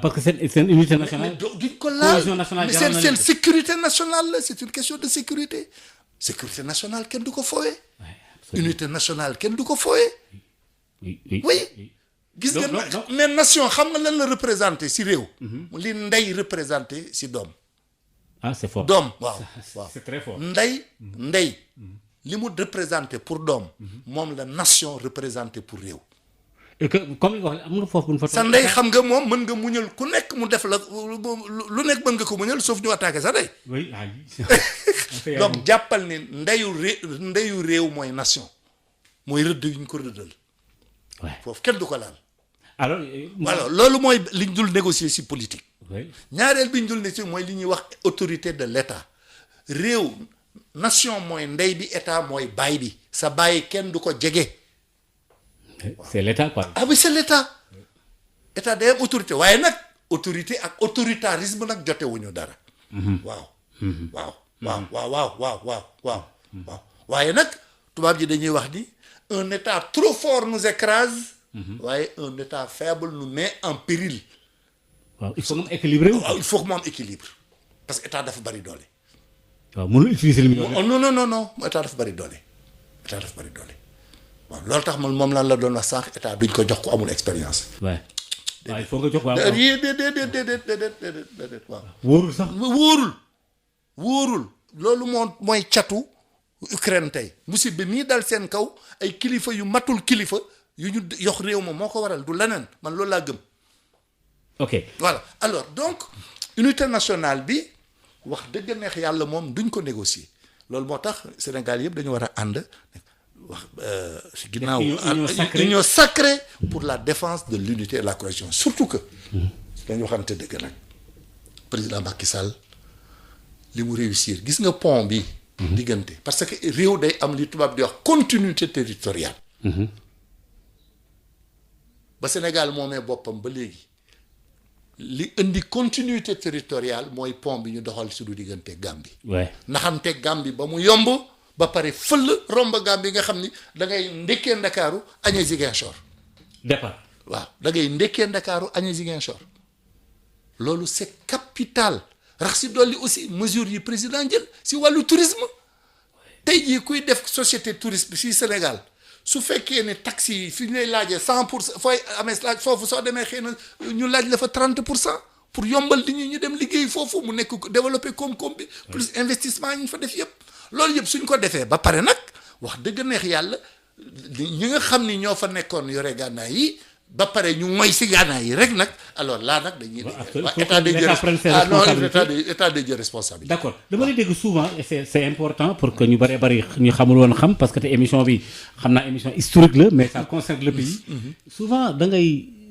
[SPEAKER 1] parce que seen unité nationale.
[SPEAKER 2] duñ ko laal mais seen sécurité nationale la c'est une question de sécurité. sécurité nationale kenn du ko fooyee. unité nationale kenn du ko fooyee. oui gis nga mais nation xam nga lan la représenté si réew. li ndey représenté si doom.
[SPEAKER 1] c'est fort
[SPEAKER 2] doom waaw
[SPEAKER 1] c'est très fort.
[SPEAKER 2] ndey li mu représenté pour doom moom la nation représenté pour réew.
[SPEAKER 1] et que comme li nga wax am na foofu bu ñu fa.
[SPEAKER 2] sa ndey xam nga moom mën nga muñal ku nekk mu def la lu nekk mën nga ko muñal sauf ñu attaqué sa ndey.
[SPEAKER 1] oui
[SPEAKER 2] donc jàppal ni ndeyu réew mooy nation mooy rëdd yu ñu ko rëddal. foofu kenn du ko laal. alors loolu mooy li ñu dul négocier ci politique. ñaareel bi ñu dul négocier mooy li ñuy wax autorité de l'État réew. nation mooy ndey bi état mooy baay bi sa baay kenn du ko jege.
[SPEAKER 1] c'est l'état quoi.
[SPEAKER 2] oui c'est l'état état day am autorité waaye nag autorité ak autoritarisme nag jotewuñu dara. waaw. waaye nag tubaab ji dañuy wax ni un état trop fort nous écrase. waaye un état faible nous met en péril.
[SPEAKER 1] waaw il faut que mu équilibré.
[SPEAKER 2] waaw il faut que mu am équilibre parce que état dafa bari doole.
[SPEAKER 1] waaw mënul utiliser li mu yor.
[SPEAKER 2] non état dafa bari doole waaw loolu tax man moom lan la doon wax sànq état duñ ko jox ko amul expérience.
[SPEAKER 1] waaw il faut nga jox waaw.
[SPEAKER 2] déedéet waaw.
[SPEAKER 1] wóorul sax.
[SPEAKER 2] wóorul loolu mooy catu Ukraine tey musiba bi mii dal seen kaw ay kilifa yu matul kilifa yu ñu yox réew ma moo ko waral du leneen man loolu laa gëm.
[SPEAKER 1] ok
[SPEAKER 2] voilà alors donc unité nationale bi. wax dëgg neex yàlla moom duñ ko négocier loolu moo tax Sénégal yëpp dañu war a ànd wax ginnaaw union sacrée pour la défense de l'unité et la cohésion surtout que dañu waxante dëgg nag président Macky Sall li mu réussir gis nga pont bi diggante parce que réew day am li tubaab di wax continuité territoriale ba Sénégal moomee boppam ba léegi li indi continuité territoriale mooy pont bi ñu doxal suñu diggante Gambie. naxante Gambie ba mu yomb ba pare fël romb Gambie nga xam ni da ngay ndekkee Ndakaaru añee Ziguinchor.
[SPEAKER 1] départ.
[SPEAKER 2] waaw da ngay ndekkee Ndakaaru añee Ziguinchor loolu c'est capital rax si dolli aussi mesures yi président jël si wàllu tourisme tey jii kuy def société tourisme fii Sénégal. su fekkee ne taxi yi fi ñu lay laajee 100% fooy amee laaj foofu soo demee xëy na ñu laaj la fa 30% pour yombal li ñu dem liggéey foofu mu nekk développer koom-koom bi plus investissement yi ñu fa def yëpp loolu yëpp suñ ko defee ba pare nag wax dëgg neex yàlla ñi nga xam ni ñoo fa nekkoon yore gànnaay yi ba pare ñu moy si gànnaay yi rek nag alors là nag dañuy
[SPEAKER 1] état
[SPEAKER 2] de responsabilité.
[SPEAKER 1] d'accord dama lay dégg souvent et c'est important pour que ñu bari ñu xamul woon xam parce que te émission bi xam naa émission historique la mais ça concerne le pays. Souvent da ngay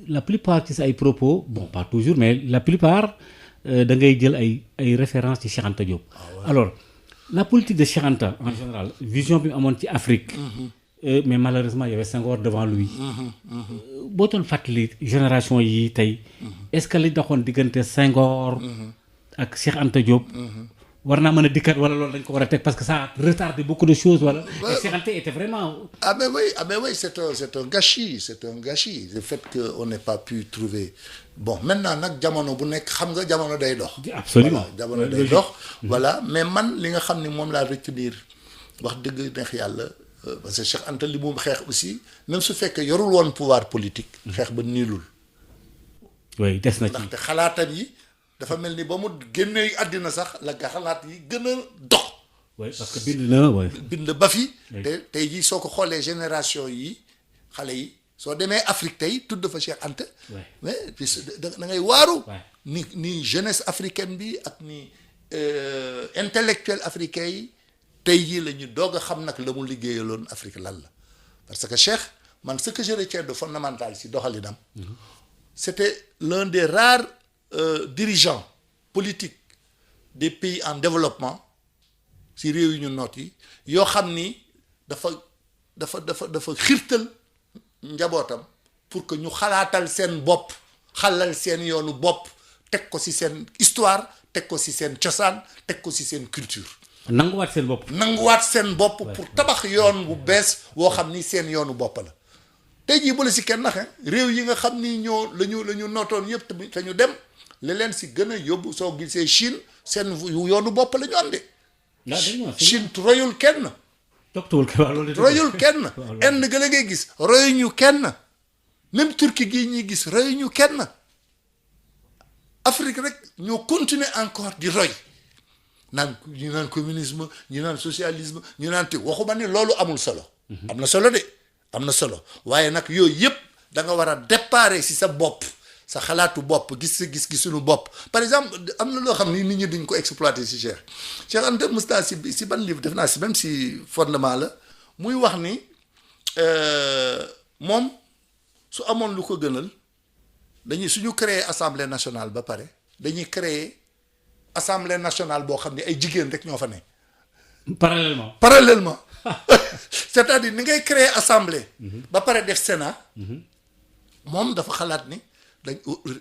[SPEAKER 1] la plupart ci sa ay propos bon pas toujours mais la plupart da ngay jël ay références ci Cheikh Anta Diop. Alors la politique de Cheikh Anta en général vision bi mu amoon ci Afrique. Mais malheureusement il y avait Senghor devant lui. boo doon fàttali génération yi tey. est-ce que li doxoon diggante Senghor. ak Cheikh Anta Diop. war naa mën a dikkat wala loolu dañ ko war a teg parce que ça a retardé beaucoup de choses wala. et Cheikh Anta était vraiment.
[SPEAKER 2] ah mais oui c'est un gâchis le fait que on n'ait pas pu trouver bon maintenant nag jamono bu nekk xam nga jamono day dox.
[SPEAKER 1] absolument
[SPEAKER 2] voilà, jamono day dox. voilà mais man li nga xam ni moom laa retenir wax dëgg neex yàlla. Parce que Cheikh Anta li mu xeex aussi même su fekkee yorul woon pouvoir politique. xeex ba niilul.
[SPEAKER 1] oui des na ci
[SPEAKER 2] ndaxte xalaatam yi dafa mel ni ba mu génnee àddina sax la nga xalaat yi gën a dox.
[SPEAKER 1] oui parce que bind na oui.
[SPEAKER 2] bind ba fi. te tey jii soo ko xoolee génération yi xale yi soo demee Afrique tey tudd fa Cheikh Anta. mais puis da ngay waaru. ni jeunesse africaine bi ak ni intellectuel africain yi. tey jii la ñu doog a xam nag la mu liggéeyaloon Afrique lan la parce que Cheikh man ce que je retiens de fondamental si doxalinam. c'était l'un des rares dirigeants politiques des pays en développement si réew yi ñu noot yi yoo xam ni dafa xiirtal njabootam pour que ñu xalaatal seen bopp xalal seen yoonu bopp teg ko si seen histoire teg ko si seen cosaan teg ko si seen culture.
[SPEAKER 1] nanguwaat seen bopp
[SPEAKER 2] pour tabax yoon bu bees woo xam ni seen yoonu bopp la tey jii bu la si kenn naxe réew yi nga xam ni ñoo la ñu nootoon yëpp te ñu dem li leen si gën a yóbbu soo gisee Chine seen yoonu bopp la ñu àndee. Chine royul kenn. royul kenn. Inde ga la ngay gis royuñu kenn même Turquie gii ñuy gis royuñu kenn Afrique rek ñoo continuer encore di roy. ñu naan communisme ñu naan socialisme ñu naan te waxuma ni loolu amul solo. am na solo de am na solo waaye nag yooyu yëpp da nga war a déparer si sa bopp sa xalaatu bopp gis sa gis-gisuñu bopp par exemple am na loo xam ni nit ñi duñ ko exploiter si Cheikh Anta mës naa si ban livre def naa si même si fondement la muy wax ni moom su amoon lu ko gënal suñu créer assemblée nationale ba pare dañuy créer. Assemblée nationale boo xam ne ay jigéen rek ñoo fa ne. parallèlement c'est-à-dire ni ngay créer assemblée. ba pare def Sénat. moom dafa xalaat ni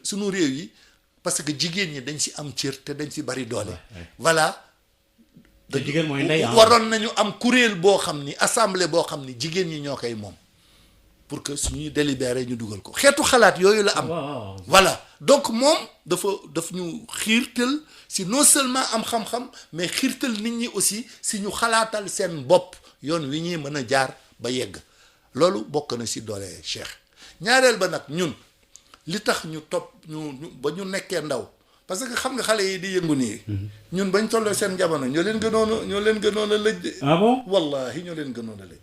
[SPEAKER 2] suñu réew yi parce que jigéen ñi dañ si am cër te dañ si bari doole. voilà.
[SPEAKER 1] te jigéen mooy ndey
[SPEAKER 2] waroon nañu am kuréel boo xam ni assemblée boo xam ni jigéen ñi ñoo koy moom pour que suñuy délibéré ñu dugal ko xeetu xalaat yooyu la am. voilà donc moom daf ñu xiirtal si non seulement am xam-xam mais xiirtal nit ñi aussi si ñu xalaatal seen bopp yoon wi ñuy mën a jaar ba yegg loolu bokk na si doole Cheikh ñaareel ba nag ñun li tax ñu topp ñu ba ñu nekkee ndaw parce que xam nga xale yi di yëngu nii. ñun bañ tollee seen jamono ñoo leen gënoon a lëj de.
[SPEAKER 1] ah bon
[SPEAKER 2] wallahi ñoo leen gënoon a lëj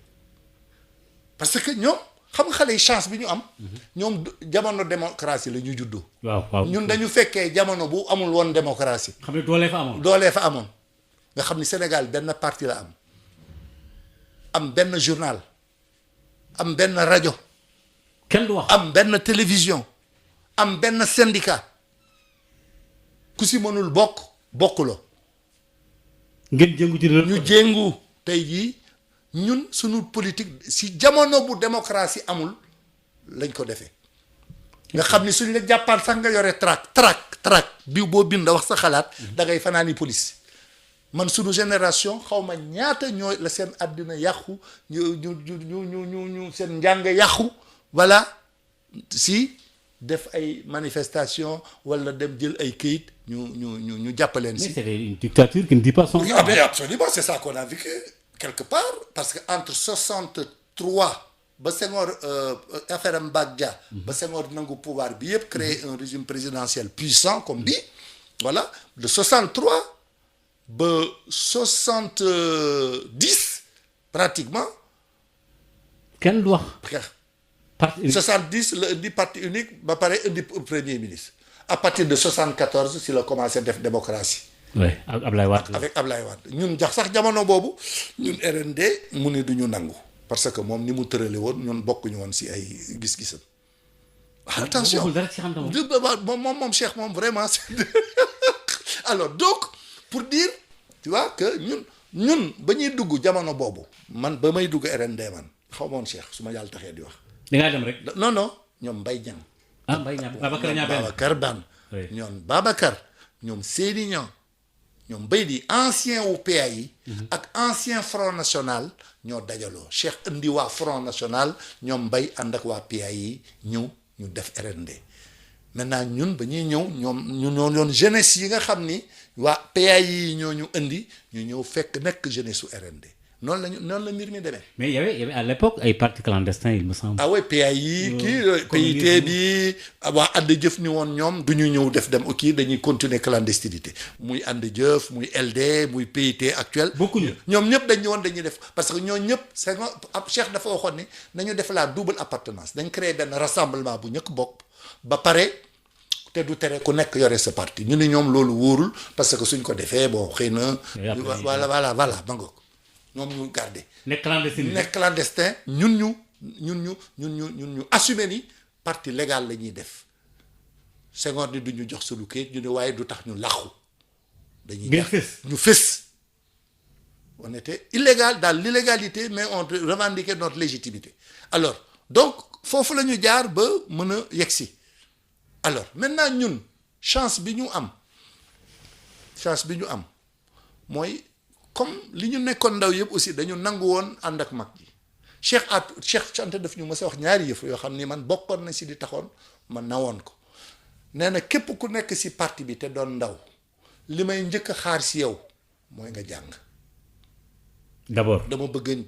[SPEAKER 2] parce que ñoom. xam nga xale yi chance bi ñu am. ñoom jamono démocratie la ñu juddoo.
[SPEAKER 1] waaw
[SPEAKER 2] ñun dañu fekkee jamono bu amul woon démocratie.
[SPEAKER 1] xam ne doolee fa amoon.
[SPEAKER 2] nga xam ni Sénégal benn parti la am benn journal am benn rajo.
[SPEAKER 1] kenn du wax
[SPEAKER 2] am benn télévision am benn syndicat ku si mënul bokkuloo.
[SPEAKER 1] ngeen jëngu ci
[SPEAKER 2] ñu jéngu tey jii. ñun suñu politique si jamono bu démocratie amul lañ ko defee nga xam ni suñ la jàppaan sax nga yore trac bi boo bind wax sa xalaat da ngay fanaani police man suñu génération xaw ma ñaata ñoo la seen àddina yàqu ñu seen njàng yàqu voilà si def ay manifestation wala dem jël ay këyit ñu jàppaleen si.
[SPEAKER 1] mais c'est une dictature qui ne dit pas son nom.
[SPEAKER 2] Ah mais absolument c'est ça qu'on a vécu quelque part parce que entre 63 ba Senghor affaire Mbagja ba Senghor nangu pouvoir bi yëpp créer un régime présidentiel puissant comme bii voilà de 63 ba 70 pratiquement
[SPEAKER 1] kenn du wax parti unique
[SPEAKER 2] 70 la indi parti unique ba pare indi premier ministre à partir de 74 si la commencé def démocratie
[SPEAKER 1] oui ak Ablaye Wade
[SPEAKER 2] avec Ablaye Wade ñun jax sax jamono boobu ñun RND mu ne du ñu nangu parce que moom ni mu tërale woon ñun bokkuñu woon si ay gis-gisam. attention
[SPEAKER 1] waxul dara ci xam-xam.
[SPEAKER 2] moom Cheikh moom vraiment alors donc pour dire tu vois que ñun ba ñuy dugg jamono boobu man ba may dugg RND man xaw moon Cheikh su ma yàlla taxee di wax.
[SPEAKER 1] da ngaa dem rek.
[SPEAKER 2] non ñoom Mbaye Niang.
[SPEAKER 1] Mbaye Niang Babacar Niang
[SPEAKER 2] Babacar Ban.
[SPEAKER 1] oui
[SPEAKER 2] ñoom Babacar ñoom Seydi Niang ñoom Mbaye di ancien wu PAI ak ancien Front National ñoo dajaloo Cheikh indi waa Front National ñoom Mbaye ànd ak waa PAI ñëw ñu def RND maintenant ñun ba ñuy ñëw ñu ñoo yoon jeunesse yi nga xam ni waa PAI yi ñoo ñu indi ñu ñëw fekk nekk jeunesse su RND noonu la mbir mi demee.
[SPEAKER 1] mais y avait à l'époque ay partis clandestins il me semble.
[SPEAKER 2] ah oui PAI PIT bi waa ànd jëf ni woon ñoom du ñu ñëw def dem kii dañuy continuer clandestinité muy ànd jëf muy LD muy PIT actuel.
[SPEAKER 1] bokkuñu
[SPEAKER 2] ñoom ñëpp dañu woon dañuy def parce que ñoo ñëpp c'est Cheikh dafa waxoon ni nañu def la double appartenance dañ créer benn rassemblement bu ñëkk bokk ba pare te du tere ku nekk yore sa parti ñu ni ñoom loolu wóorul parce que suñ ko defee bon xëy na. voilà ba nga ñoom ñu garder.
[SPEAKER 1] nekk
[SPEAKER 2] clandestin ñun ñu assumer ni parti légal la ñuy def Senghor ni du ñu jox sunu kayit ñu ne waaye du tax ñu làqu. dañuy ñu fës. on était illégal dans l'illégalité mais on revendiquait notre légitimité alors donc foofu la ñu jaar ba mën a yegsi alors maintenant ñun chance bi ñu am mooy. comme li ñu nekkoon ndaw yëpp aussi dañu nangu woon ànd ak mag ji Cheikh Anta daf ñu mës a wax ñaari yëf yoo xam ni man bokkoon na si di taxoon man nawoon ko nee na képp ku nekk si parti bi te doon ndaw li may njëkk a xaar si yow mooy nga jàng.
[SPEAKER 1] d'abord
[SPEAKER 2] dama bëgg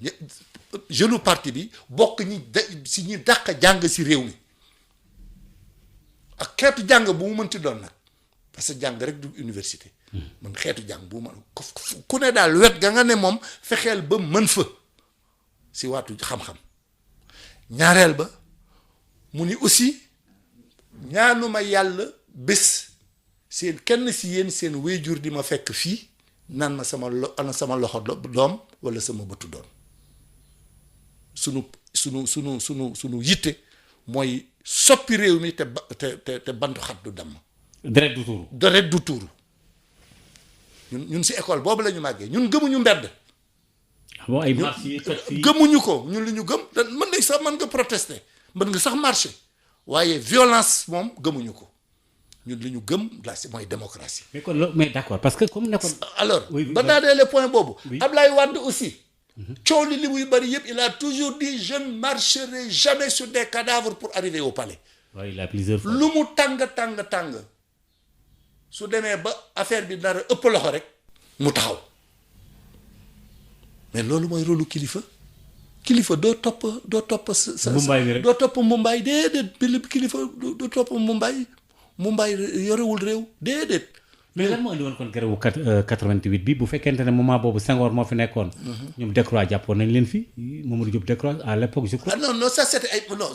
[SPEAKER 2] jeune parti bi bokk si ñi dàq jàng si réew mi ak xeetu jàng bu mu mënti doon nag parce que jàng rek du université. man xeetu jàng bu ma ku ne daal wet ga nga ne moom fexeel ba mën fa si waatu xam-xam ñaareel ba mu ni aussi ñaanuma yàlla bés seen kenn si yéen seen wéyjur di ma fekk fii naan ma sama loxo doom walla sama bëtu doom sunu yitte mooy soppi réew mi te bantu xat du damm deret du tuuru ñun si école boobu la ñu màggee ñun gëmuñu mbedd.
[SPEAKER 1] bon ay marché
[SPEAKER 2] gëmuñu ko ñun li ñu gëm mën nañ sax mën nga protester mën nga sax marché waaye violence moom gëmuñu ko ñun li ñu gëm la mooy démocratie.
[SPEAKER 1] mais d'accord parce que comme nekkoon.
[SPEAKER 2] alors ba daanee point boobu. Ablaye Wade aussi. coow li muy bari yëpp il a toujours dit je ne marcherai jamais sur des cadavres pour arriver au palais.
[SPEAKER 1] waaw il a plusieurs fois.
[SPEAKER 2] lu mu tàng. su demee ba affaire bi dara ëpp loxo rek mu taxaw mais loolu mooy rôlu kilifa doo topp sa
[SPEAKER 1] mbumbaay bi rek
[SPEAKER 2] doo topp mbumbaay déedéet bi kilifa doo topp mbumbaay yorewul réew déedéet.
[SPEAKER 1] mais lan moo indi woon kon grève 88 bi bu fekkente ne moment boobu Senghor moo fi nekkoon. ñoom Decroix jàppoon nañ leen fi Mamadou Diop Decroix à l'époque je crois.
[SPEAKER 2] non ça c'était ay non.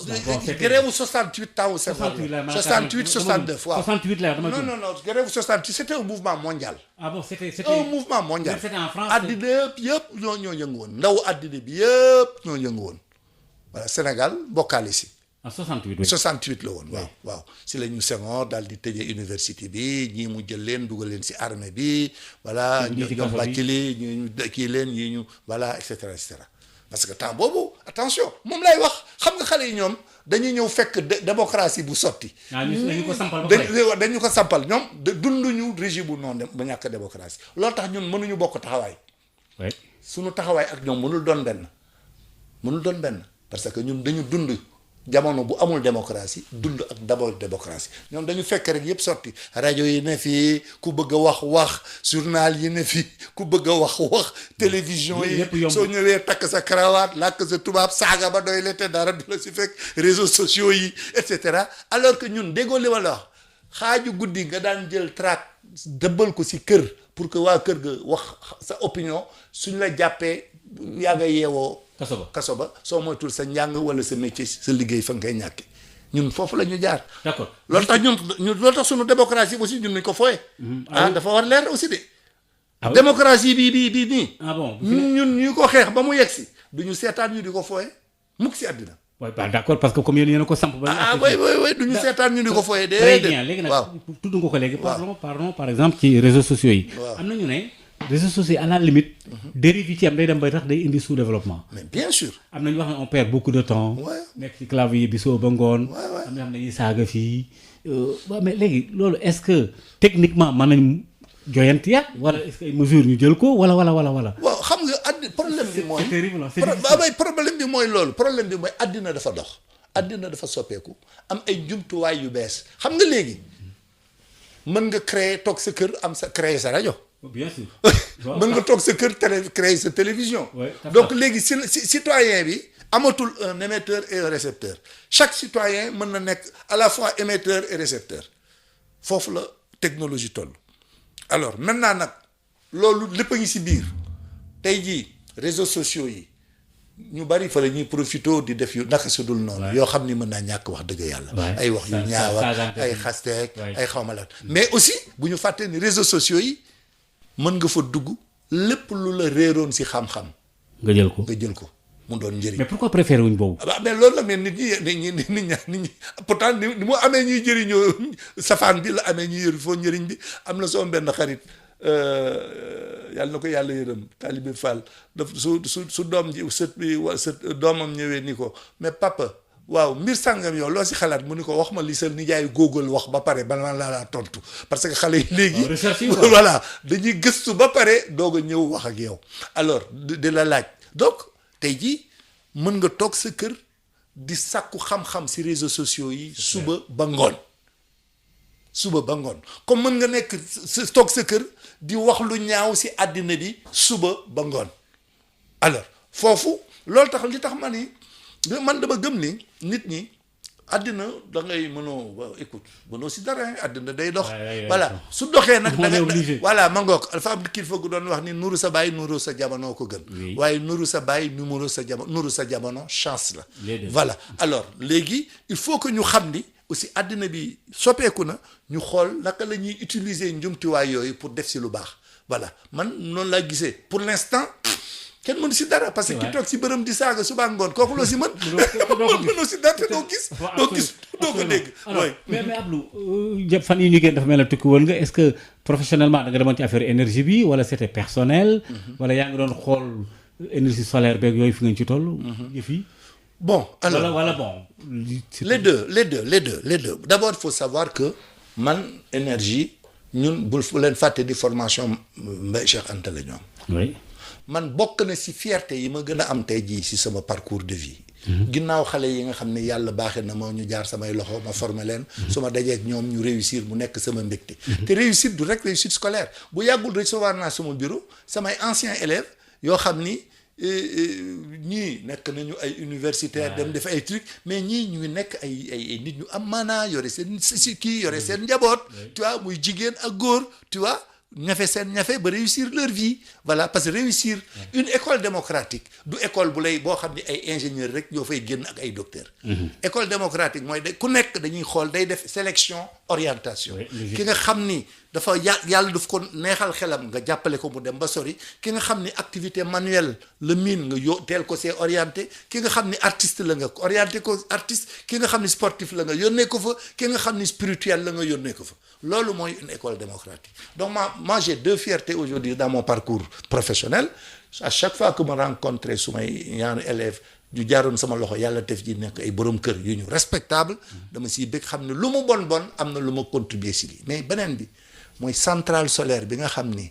[SPEAKER 2] grève 68 temps Senghor 68 69 waaw
[SPEAKER 1] 68 la dama
[SPEAKER 2] non grève 68 c'était un mouvement mondial.
[SPEAKER 1] ah bon c'était
[SPEAKER 2] un mouvement mondial.
[SPEAKER 1] c'était en France.
[SPEAKER 2] addina yëpp ñoo yëngu woon ndaw addina bi yëpp ñoo yëngu woon voilà Sénégal bokkaale si.
[SPEAKER 1] en 68 oui
[SPEAKER 2] 68 la woon waaw si la ñu Senghor daal di tëjee université bi ñii mu jël leen dugal leen si armée bi voilà ñoom Bathily ñu kii leen ñii ñu voilà et cetera parce que temps boobu attention moom lay wax xam nga xale yi ñoom dañuy ñëw fekk démocratie bu sotti.
[SPEAKER 1] dañu ko sampal ba pare
[SPEAKER 2] dañu ko sampal ñoom dunduñu régime bu non ba ñàkk démocratie loolu tax ñun mënuñu bokk taxawaay. suñu taxawaay ak ñoom mënul doon benn parce que ñun dañu dund. jamono bu amul démocratie dund ak d'abord démocratie ñoom dañu fekk rek yëpp sotti rajo yi ne fii ku bëgg a wax journal yi ne fii ku bëgg a wax télévision yi soo ñëwee takk sa cravate làkk sa tubaab saaga ba doy lete dara du la si fekk réseaux sociaux yi et cetera alors que ñun déggoo li ma la wax xaaju guddi nga daan jël tract dëbbal ko si kër pour que waa kër ga wax sa opinion suñ la jàppee yaa nga yeewoo kaso ba soo moytul sa njàng wala sa métier sa liggéey fa nga koy ñàkke ñun foofu la ñu jaar.
[SPEAKER 1] d'accord
[SPEAKER 2] loolu tax ñun loolu tax suñu démocratie aussi ñun nañ ko fooye. dafa war leer aussi de. démocratie bii nii.
[SPEAKER 1] bon
[SPEAKER 2] ñun ñu ko xeex ba mu yegg si du ñu seetaan ñu di ko fooye mukk si àddina.
[SPEAKER 1] waaw d'accord parce que comme yéen a ko samp ba.
[SPEAKER 2] oui du ñu seetaan ñu di ko fooye.
[SPEAKER 1] très bien léegi nag tudd nga ko léegi. pardon par exemple ci réseaux sociaux yi. am na ñu ne réseaux sociaux à la limite. dérive yi ci am day dem bay tax day indi sous-développement.
[SPEAKER 2] mais bien sûr.
[SPEAKER 1] am na ñu wax ne on perd beaucoup de temps. nekk ci clavier bi soo ba ngoon. am na xam ne dañuy saaga fii. waaw mais léegi loolu est-ce que techniquement mën nañ joyantiwaat wala est-ce que ay mesures ñu jël ko wala.
[SPEAKER 2] waaw xam nga problème bi mooy.
[SPEAKER 1] c'est terrible
[SPEAKER 2] problème bi mooy loolu problème bi mooy àddina dafa dox. àddina dafa soppeeku am ay jumtuwaay yu bees xam nga léegi mën nga toog sa kër am sa créer sa rajo.
[SPEAKER 1] bien sûr.
[SPEAKER 2] mën nga toog sa kër créer sa télévision. donc léegi citoyen bi amatul un émetteur et un récepteur chaque citoyen mën na nekk à la fois émetteur et récepteur foofu la technologie toll. alors maintenant nag loolu lépp a ngi si biir tey jii réseaux sociaux yi ñu bari fa la ñuy profité di def yu naka su dul noonu. yoo xam ni mën naa ñàkk wax dëgg yàlla. ay wax yu ñaaw ak ay xasteek ay xawma la mais aussi bu ñu fàttee ni réseaux sociaux yi mën nga fa dugg lépp lu la réeroon si xam-xam.
[SPEAKER 1] nga jël ko mu doon njëriñ. mais pourquoi préféré wuñ boobu.
[SPEAKER 2] mais loolu la mais nit ñi pourtant ni mu amee ñuy jëriñoo safaan bi la amee ñuy yëri foo njëriñ bi am na sama benn xarit yàlla na ko yàlla yërëm Talibé Fall daf su doom ji sët doomam ñëwee ni ko mais papa waaw mbir sàngam yow loo si xalaat mu ni ko wax ma li sa nijaay Google wax ba pare bala laa tontu parce que xale yi léegi voilà dañuy gëstu ba pare doog a ñëw wax ak yow alors di la laaj donc tey jii mën nga toog sa kër di sàkku xam-xam si réseaux sociaux yi suba ba ngoon comme mën nga nekk toog sa kër di wax lu ñaaw si àddina bi suba ba ngoon alors foofu loolu tax li tax man dama gëm ni nit ñi àddina da ngay écoute mënoo si dara àddina day dox. voilà su doxee nag. da ngay voilà ma ngoog dafa am kilifa gu doon wax ni nuru sa baay nuru sa jamono ko gën. waaye nuru sa baay nuru sa jamono chance la. voilà alors léegi il faut que ñu xam ni aussi àddina bi soppeeku na ñu xool naka la ñuy utiliser njumtuwaay yooyu pour def si lu baax voilà man noonu laa gisee pour l'instant. kenn mënu si dara parce que ki toog si bërëm di saaga suba ngoon kooku loo si mën. mënoo si dara te doo gis. doo ko dégg.
[SPEAKER 1] mais Abdou fan yi ñu génn dafa mel ne tukki woon nga est-ce que professionnellement da nga demoon ci affaire énergie bi wala c'était personnel. wala yaa ngi doon xool énergie solaire beeg yooyu fi ngeen ci toll. yëf yi.
[SPEAKER 2] bon alors
[SPEAKER 1] wala bon.
[SPEAKER 2] les deux d'abord il faut savoir que man énergie ñun bu leen fàtte di formation Mbaye Cheikh Anta la ñoom.
[SPEAKER 1] oui.
[SPEAKER 2] man bokk na ci fierté yi ma gën a am tey jii ci sama parcours de vie. ginnaaw xale yi nga xam ne yàlla baaxee na ma ñu jaar samay loxo ma formé leen. su ma dajee ak ñoom ñu réussir mu nekk sama mbégte. te réussite du rek réussite scolaire bu yàggul recevoir naa sama bureau samay anciens élèves yoo xam ni ñii nekk nañu ay universitaires dem def ay trucs mais ñii ñu ngi nekk ay nit ñu am maanaa yore seen yore seen njaboot. tu vois muy jigéen ak góor tu vois. ñafe ba réussir leur vie voilà parce que réussir une école démocratique du école bu lay boo xam ni ay ingénieurs rek ñoo fay génn ak ay docteurs. école démocratique mooy ku nekk dañuy xool day def sélection orientation. ki nga xam ni dafa yàlla daf ko neexal xelam nga jàppale ko mu dem ba sori ki nga xam ni activité manuelle la miin nga teel ko see orienté ki nga xam ni artiste la nga orienté ko artiste ki nga xam ni sportif la nga yónnee ko fa ki nga xam ni spirituel la nga yónnee ko fa loolu mooy une école démocratique donc moi j'ai deux fiertés aujourd'hui dans mon parcours professionnel à chaque fois que ma rencontré su may ñaari élèves ñu jaaroon sama loxo yàlla def ji nekk ay borom kër yu ñu respectable dama siy bëgg xam ne lu mu bon am na lu ma contribuer si lii mais beneen bi mooy centrale solaire bi nga xam ni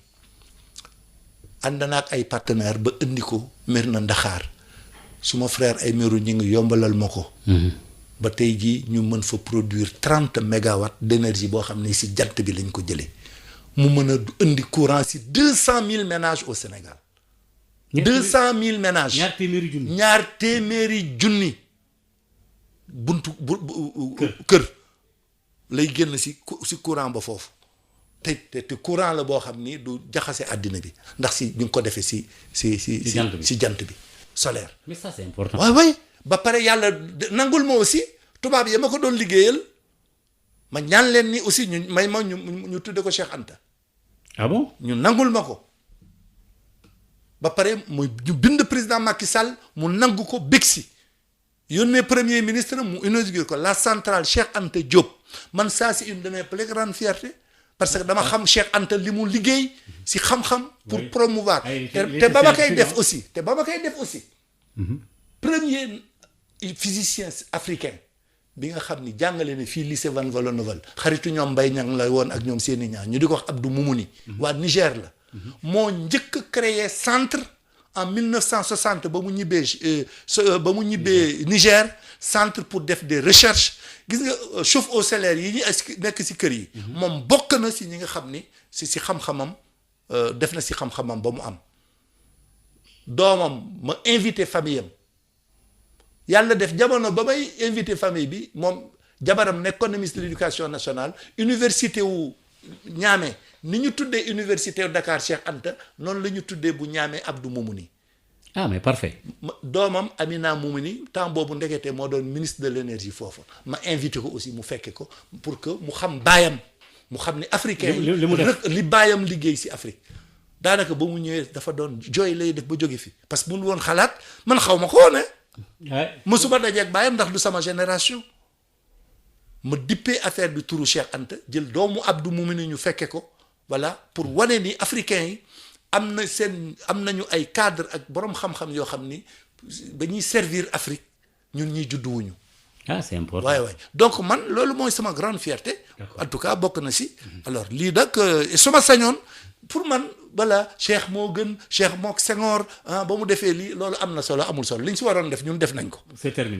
[SPEAKER 2] ànd naa ak ay partenaires ba indi ko Mérina Ndaxaar suma frère ay méru ñi ngi yombalal ma ko ba tey jii ñu mën fa produire 30 mégawatts d'énergie boo xam ne si jant bi lañ ko jëlee mu mën a indi courant si 200 000 ménages au Sénégal 200 000 ménages ñaar téeméeri junni buntu kër lay génn si courant ba foofu te courant la boo xam ni du jaxase àddina bi ndax si ñu ngi ko defee si jant bi solaire.
[SPEAKER 1] mais ça c'est important.
[SPEAKER 2] waay waay ba pare yàlla nangul ma aussi tubaab yi ma ko doon liggéeyal ma ñaan leen ni aussi ñu may ma ñu tudde ko Cheikh Anta.
[SPEAKER 1] ah bon
[SPEAKER 2] ñu nangul ma ko ba pare mu ñu bind président Macky Sall mu nangu ko bég si yónnee premier ministre mu inauguré ko la centrale Cheikh Anta Diop man ça c'est une de mes plus grandes fiertés parce que dama xam Cheikh Anta li mu liggéey si xam-xam pour promouvoir te ba ma koy def aussi premier physicien africain bi nga xam ni jàngale ne fii lycée Van Vollenhoven xaritu ñoom Mbaye Niang la woon ak ñoom seeni ñaar ñu di ko wax Abdou Moumouni waa Niger la moo njëkk a créé centre en 1960 ba mu ñibbee Niger centre pour def des recherches gis nga chauffe-eau solaire yi ñu nekk si kër yi moom bokk na si ñi nga xam ni si xam-xamam def na si xam-xamam ba mu am doomam ma invité famille am yàlla def jamono ba may invité famille bi moom jabaram nekkoon na ministre de l'éducation nationale université wu Niamey ni ñu tuddee université Dakar Cheikh Anta noonu la ñu tuddee bu Niamey Abdou Moumouni.
[SPEAKER 1] ah mais parfait.
[SPEAKER 2] doomam Amina Moumouni temps boobu ndekete moo doon ministre de l'énergie foofu ma invité ko aussi mu fekke ko pour que mu xam baayam mu xam ni africain li baayam liggéey si Afrique daanaka ba mu ñëwee dafa doon jooy lay def ba jóge fi parce que mënu woon xalaat man xaw ma ko woon mësuma dajeeg baayam ndax du sama génération ma dippee affaire bi turu Cheikh Anta jël doomu Abdou Moumouni ñu fekke ko voilà pour wane ni africains yi am nañu ay cadre ak borom xam-xam yoo xam ni dañuy servir Afrique ñun ñuy judduwuñu.
[SPEAKER 1] ah c'est important
[SPEAKER 2] waay donc man loolu mooy sama grande fierté. en tout cas bokk na si. alors lii nag su ma sañoon pour man voilà Cheikh moo gën Cheikh mook Senghor ba mu defee lii loolu am na solo amul solo li ñu si waroon def ñun def nañ ko.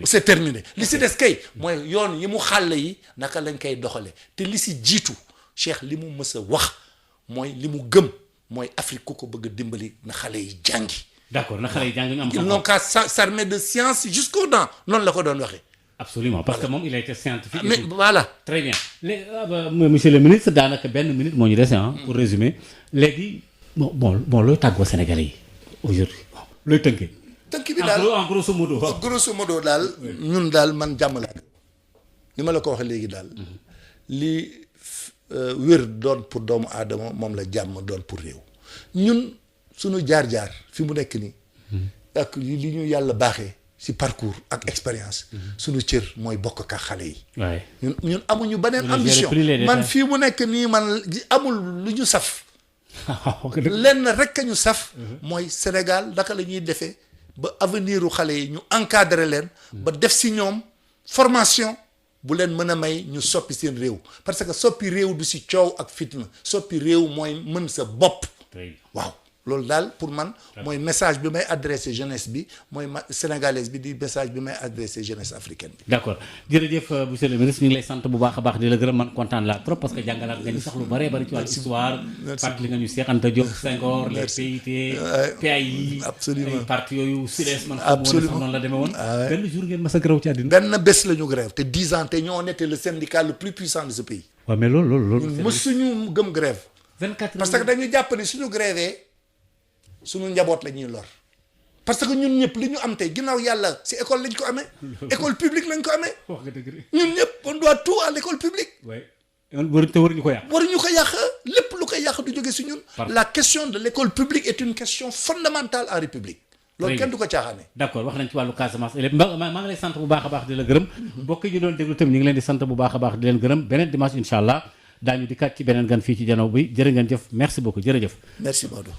[SPEAKER 2] c'est terminé li si des kay. mooy yoon yi mu xàll yi naka lañ koy doxalee te li si jiitu Cheikh li mu mës a wax mooy li mu gëm mooy Afrique ku ko bëgg a dimbali na xale yi jàngi.
[SPEAKER 1] d'accord na xale yi jàngi ñu am.
[SPEAKER 2] ils n'ont qu'à s'armer de science jusqu'aux dents noonu la ko doon waxee.
[SPEAKER 1] absolument parce que moom il a été scientifique.
[SPEAKER 2] mais voilà.
[SPEAKER 1] très bien léegi monsieur le ministre daanaka benn minute moo ñu dese pour résumer léegi bon looy tàggoo Sénégalais yi aujourd'hui looy tënkee.
[SPEAKER 2] tënk bi daal
[SPEAKER 1] en grosso modo.
[SPEAKER 2] grosso modo daal ñun daal man jàmm laa ni ma la ko waxee léegi daal li wér doon pour doomu aadama moom la jàmm doon pour réew ñun suñu jaar-jaar fi mu nekk nii ak li ñu yàlla baaxee si parcours ak expérience suñu cër mooy bokk ak xale yi ñun amuñu beneen ambition man fii mu nekk nii man amul lu ñu saf lenn rek a ñu saf mooy Sénégal naka la ñuy defee ba avenir u xale yi ñu encadrer leen ba def si ñoom formation bu leen mën a may ñu soppi seen réew parce que soppi réew du si coow ak fitna soppi réew mooy mën sa bopp waaw loolu daal pour man mooy message bi may adressé jeunesse bi mooy sénégalaise bi di message bi may adressé jeunesse africaine bi.
[SPEAKER 1] d'accord jërëjëf monsieur le ministre ñu ngi lay sant bu baax a baax di la gërëm man kontaan laa trop parce que jàngalaat nga ñu sax lu bëree bëri ci wàllu histoire. fàttali nga ñu Cheikh Anta Diop Senghor les PIT PAI.
[SPEAKER 2] absolument
[SPEAKER 1] ay parti yooyu SUDES man. absolument noonu la demee woon. benn jour ngeen mas a grève ci àddina.
[SPEAKER 2] benn bés la ñu grève te 10 ans te ñoo été le syndicat le plus puissant de ce pays.
[SPEAKER 1] waaw mais loolu.
[SPEAKER 2] mësuñu gëm grève.
[SPEAKER 1] 24
[SPEAKER 2] parce que dañu jàpp ni suñu grévé suñu njaboot la ñuy lor parce que ñun ñëpp li ñu am tey ginnaaw yàlla si école lañ ko amee. école publique lañ ko amee.
[SPEAKER 1] wax nga dëgg de.
[SPEAKER 2] ñun ñëpp on doit tout à l'école publique.
[SPEAKER 1] oui te waruñu ko yàq.
[SPEAKER 2] waruñu ko yàq lépp lu koy yàq du jóge si ñun. la question de l'école publique est une question fondamentale en République. loolu kenn du ko caaxaane.
[SPEAKER 1] d'accord wax nañ ci wàllu Casamance lépp maa ngi lay sant bu baax a baax di la gërëm. mbokk yi ñu doon déglu tamit ñu ngi leen di sant bu baax a baax di leen gërëm beneen dimanche incha allah daañu dikkaat ci beneen gan fii ci janaw bi jërë ngeen jëf merci beaucoup jërëjëf.
[SPEAKER 2] merci Maodo.